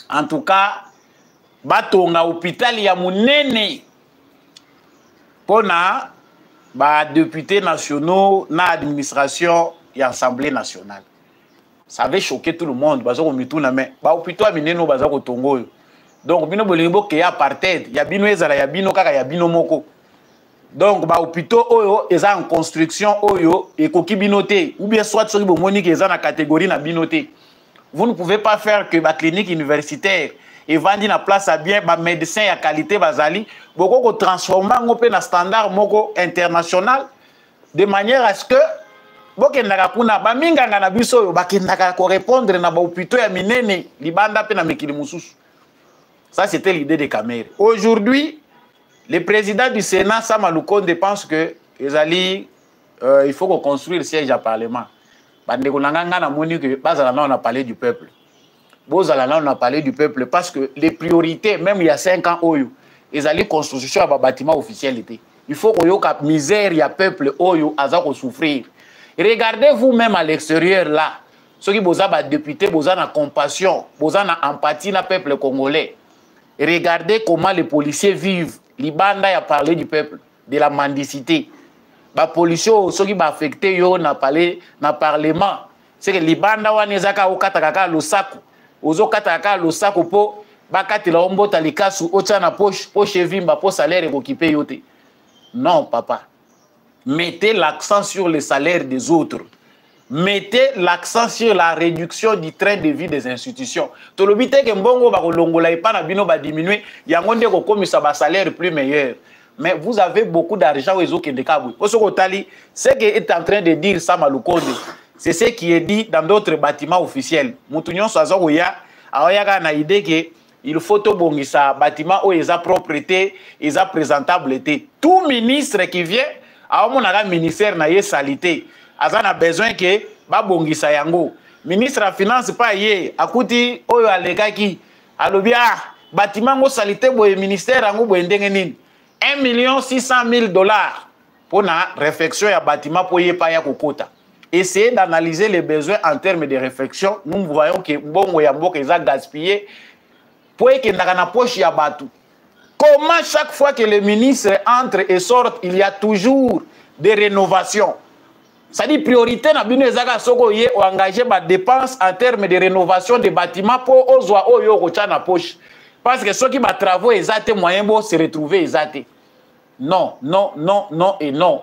en tout cas, batonga hôpital ya munene pona ba députés nationaux na administration et assemblée nationale. Ça avait choqué tout le monde bazo ko mituna mais ba hôpital mineno baza ko tongo. Donc bino bolingo ke ya apartheid ya bino ezala ya bino kaka ya bino moko. Donc ba hôpital oyo eza en construction oyo ekoki binoté ou bien soit soki bomoni ke eza na catégorie na binoté. Vous ne pouvez pas faire que ba clinique universitaire et vendre la place à bien ba médecin à qualité bazali beaucoup ko transformer ngopé na standard moko international de manière à ce que bokendaka kuna ba minganga na biso yo bakendaka ko répondre na ba hôpitaux ya minene libanda pe na mikili mususu. Ça c'était l'idée de Kamere. Aujourd'hui, le président du Sénat Sama Lukonde pense que il faut qu'on construise le siège à parlement. Bandeko nanga na moni que bazala na on a parlé du peuple. Bozala on a parlé du peuple parce que les priorités, même il y a 5 ans, ils allaient construction à bâtiment officiel. Il faut qu'il y ait une misère, il y a peuple qui souffrir. Regardez vous-même à l'extérieur là, ceux qui ont des députés, ils ont compassion, ils ont empathie dans le peuple congolais. Regardez comment les policiers vivent. Libanda a parlé du peuple, de la mendicité. Les policiers, ceux qui sont affectés, ils ont parlé dans le parlement. C'est que Libanda a été le sac. Ozo kataka lo sako po bakati la ombota likasu ocha na poche vimba po salaire occupé yote. Non papa. Mettez l'accent sur le salaire des autres. Mettez l'accent sur la réduction du train de vie des institutions. To lo bité ke mbongo ba kolongola epa na bino ba diminuer yango nde ko komisa ba salaire plus meilleur. Mais vous avez beaucoup d'argent au ezokende kabwe. Osoko tali ce que est en train de dire Sama Lukonde. C'est ce qui est dit dans d'autres bâtiments officiels. Moutounion Soazoya a une idée qu'il faut tout bongisa bâtiment où ils ont propreté, ils ont présentabilité. Tout ministre qui vient, a un ministère na salité. Azan a besoin que ba bongisa yango. Ministre de finance pas yé, akuti oyo alekaki. Alobia bâtiment ngo salité boye ministère yango boye ndengenin. $1,600,000 pour na réflexion ya bâtiment pour yé pa ya kokota. Essayez d'analyser les besoins en termes de réflexion. Nous voyons que Bongo Yambo est gaspillé pour que na poche ya batu. Comment chaque fois que le ministre entre et sort, il y a toujours des rénovations. Ça dit priorité na bino ezaka soko ye ou engager ma dépense en termes de rénovation des bâtiments pour ozwa oyo kocha na poche. Parce que ceux qui ma travaux ezate moyen bo se retrouver ezate. Non, non, non, non et non.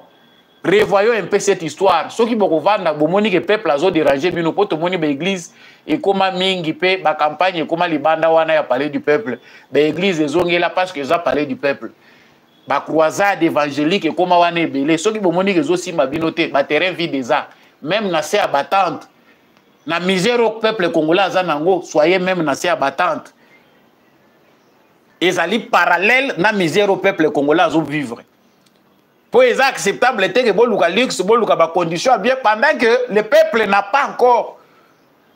Revoyons un peu cette histoire. Ceux qui vont vendre, bomoni que peuple a dérangé, bino poto moni ba église et comment mingi pe ba campagne et comment les banda wana ya parler du peuple. Ba église ezongela parce que ça parler du peuple. Ba croisade évangélique et comment wana ebele. Ceux qui bomoni que zo simba binoté, ba terrain vide déjà. Même na se abattante. Na misère au peuple congolais azanango, soyez même na se abattante. Ezali parallèle na misère au peuple congolais azo vivre. Pour les acceptable, c'est que bon luxe, bon luxe, condition bien pendant que le peuple n'a pas encore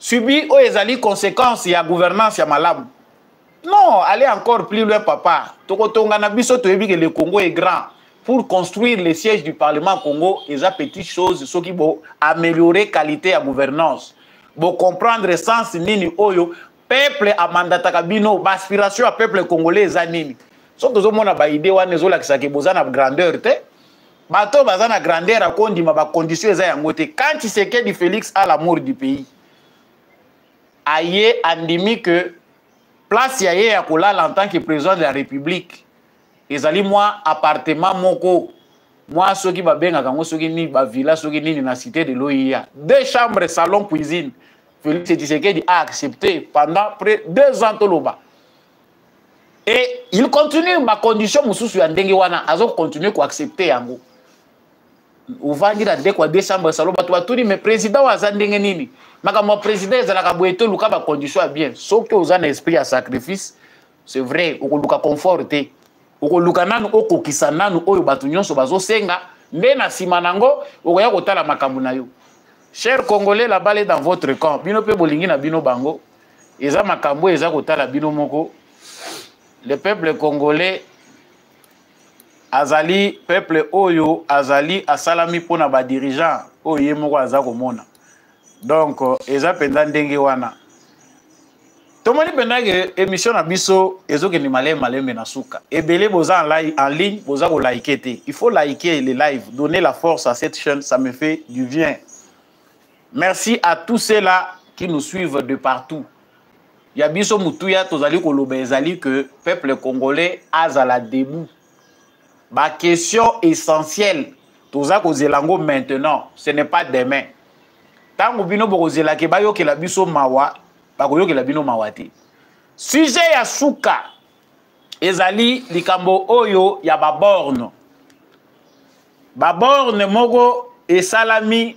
subi o ezali conséquence ya gouvernance ya malamu. Non, allez encore plus loin, papa. Tokotonga na biso toyebi que le Congo est grand. Pour construire les sièges du Parlement Congo, ils ont petites choses, ce qui vont améliorer la qualité de la gouvernance. Pour comprendre le sens nini oyo, peuple a mandat kabino, aspiration à peuple congolais za nini. So tozo mona ba idée wana zo la kisake bozana grandeur te. Bato bazana grandeur a kondima ba condition eza yango te. Quand Tshisekedi Félix a l'amour du pays, aye andimi que place ya ye ya kolala en tant que président de la République. Ezali moi appartement moko. Moi soki ba benga kango soki ni ba villa soki ni na cité de l'OIA. 2 chambres, salon, cuisine. Félix Tshisekedi a accepté pendant près 2 ans toloba. Et il continue ma condition mususu ya ndenge wana azo continuer ko accepter yango. Uvandi da de kwa 2 chambres, salon ba tuli mais président wa ndenge nini? Maka mon président ezalaka boyeto luka ba condition bien. Sauf que aux un esprit à sacrifice, c'est vrai, o luka conforté. O luka nanu oko kisananu oyo batu nyonso bazo senga, nde na sima nango okoya kotala makambo na yo. Chers Congolais, la balle est dans votre camp. Bino pe bolingi na bino bango. Eza makambo eza kotala bino moko. Le peuple congolais azali peuple oyo azali asalami pona ba dirigeant oyo moko azako mona. Donc, eza penda ndenge wana. Tomoni penda que émission na biso ezoke ni maleme na suka. Ebele boza en ligne, boza ko liker te. Il faut liker les lives, donner la force à cette chaîne, ça me fait du bien. Merci à tous ceux-là qui nous suivent de partout. Ya biso mutuya tozali ko loba ezali que peuple congolais azala debout. Ba question essentielle, toza ko zelango maintenant, ce n'est pas demain. Tango bino bokozela ke bayo ke la biso mawa bakoyo ke la bino mawati sujet ya suka ezali likambo oyo ya baborne moko esalami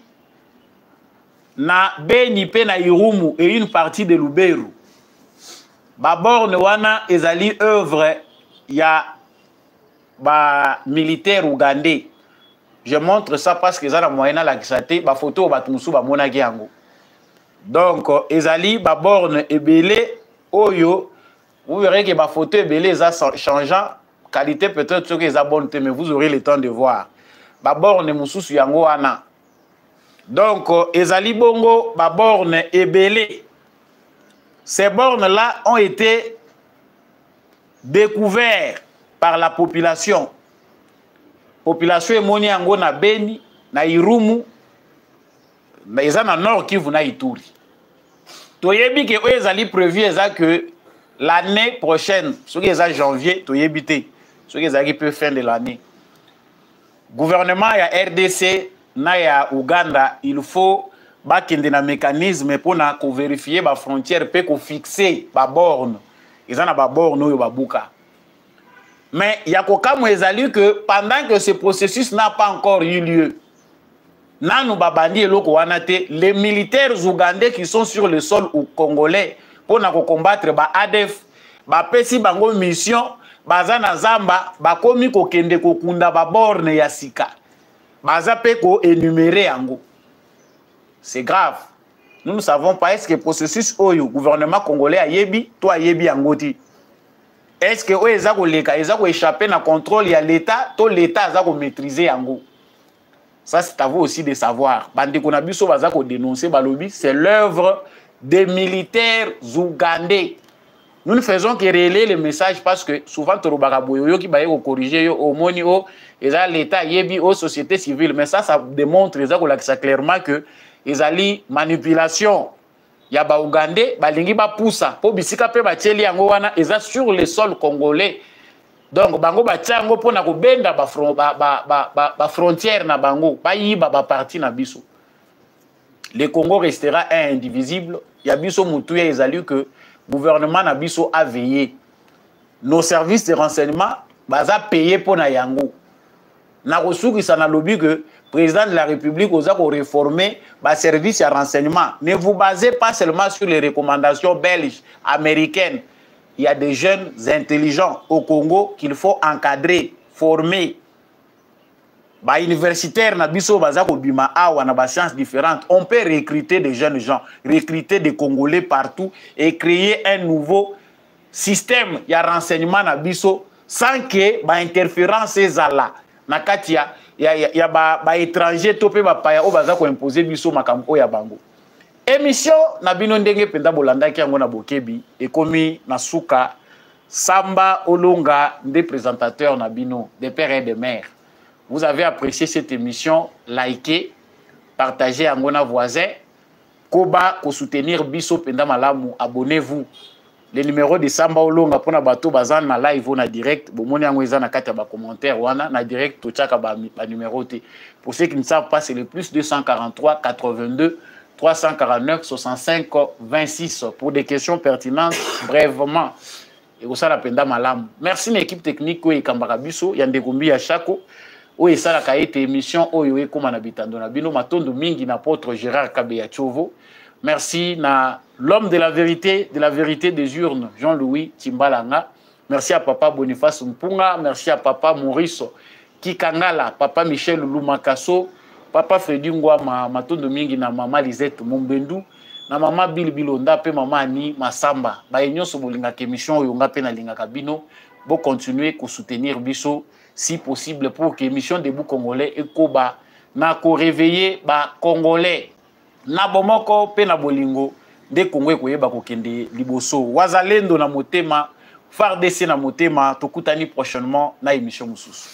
na Beni pe na Irumu et une partie de Lubero. Baborne wana ezali œuvre ya ba militaire ougandais. Je montre ça parce que ça la moyenne la kisate ba photo ba tumusu ba monaki yango. Donc ezali ba borne ebele oyo vous verrez que ba photo ebele ça changeant qualité peut-être que ça bonne mais vous aurez le temps de voir. Ba borne mususu yango wana. Donc ezali bongo ba borne ebele. Ces bornes là ont été découverts par la population. Population emoni yango na Beni, na Irumu, na eza na Nord Kivu na Ituri. Toyebi ke ezali prévu eza que l'année prochaine, ce qui est janvier, toyebi te, ce qui est peu fin de l'année. Gouvernement ya RDC na ya Uganda, il faut bakende na mécanisme pour na ko vérifier ba frontière pe ko fixer ba borne. Eza na ba borne oyo ba buka. Mais il y a que pendant que ce processus n'a pas encore eu lieu, les militaires ougandais qui sont sur le sol congolais pour combattre ADF, pesi bango mission, bazana zamba, bakomi ko kende ko kunda ba borne ya sika. Baza pe ko énumérer ango. C'est grave. Nous ne savons pas est-ce que le processus oyo gouvernement congolais a yebi, toi yebi angoti. Est-ce que vous échappé dans le contrôle de l'État, tout l'État a maîtrisé en ça, c'est à vous aussi de savoir. C'est l'œuvre des militaires ougandais. Nous ne faisons que relayer les messages parce que souvent, qui va corriger l'État, la société civile. Mais ça démontre clairement que les manipulation. Ya ba Ougandais balingi ba poussa po bisika pe ba tieli yango wana eza sur le sol congolais. Donc bango ba tiango pona ko benda ba frontière na bango ba yiba ba parti na biso. Le Congo restera indivisible. Ya biso mutu ya ezali que gouvernement na biso a veillé. Nos services de renseignement baza payé pona yango. Na kosuki sana lobby que président de la République aux a réformer le service de renseignement. Ne vous basez pas seulement sur les recommandations belges, américaines. Il y a des jeunes intelligents au Congo qu'il faut encadrer, former. Ba universitaire na biso baza ko bima awa na ba sciences différentes, on peut recruter des jeunes gens, recruter des Congolais partout et créer un nouveau système ya renseignement na biso sans que ba interférence ezala na katia ya ba étranger to pe ba paya o baza ko imposer biso makambo ya bango. Émission na bino ndenge penda bolandaki yango na bokebi ekomi na suka Samba Olonga des présentateurs na bino des pères et des mères. Vous avez apprécié cette émission, likez, partagez à ngona voisin, koba ko soutenir biso penda malamu, abonnez-vous. Le numéro de Samba Olonga pona bato bazan na live na direct, bomoni yango eza na kati ya ba commentaire wana na direct to tchaka ba numéro te. Pour ceux qui ne savent pas, c'est le plus 243 82 349 65 26 pour des questions pertinentes brièvement. Et ça la penda malam. Merci l'équipe technique ko ekambaka biso yande kombi ya chako. O esala ka ete émission oyo ekoma na bitando na bino matondo mingi na apôtre Gérard Kabeya Tchovo. Merci na l'homme de la vérité des urnes, Jean-Louis Timbalanga. Merci à papa Boniface Mpunga, merci à papa Maurice Kikangala, papa Michel Lumakaso, papa Fredi Ngwama, matondo mingi na mama Lisette Mombendu, na mama Bilbilonda pe mama Ani Masamba. Ba nyonso bolinga ke émission oyo nga pe na linga kabino, bo continuer ko soutenir biso si possible pour que l'émission Debout Congolais ekoba na ko réveiller ba Congolais. Na bomoko pe na bolingo de Congo ekoyeba ko kende liboso. Wazalendo na motema, FARDC na motema, tokutani prochainement na émission mususu.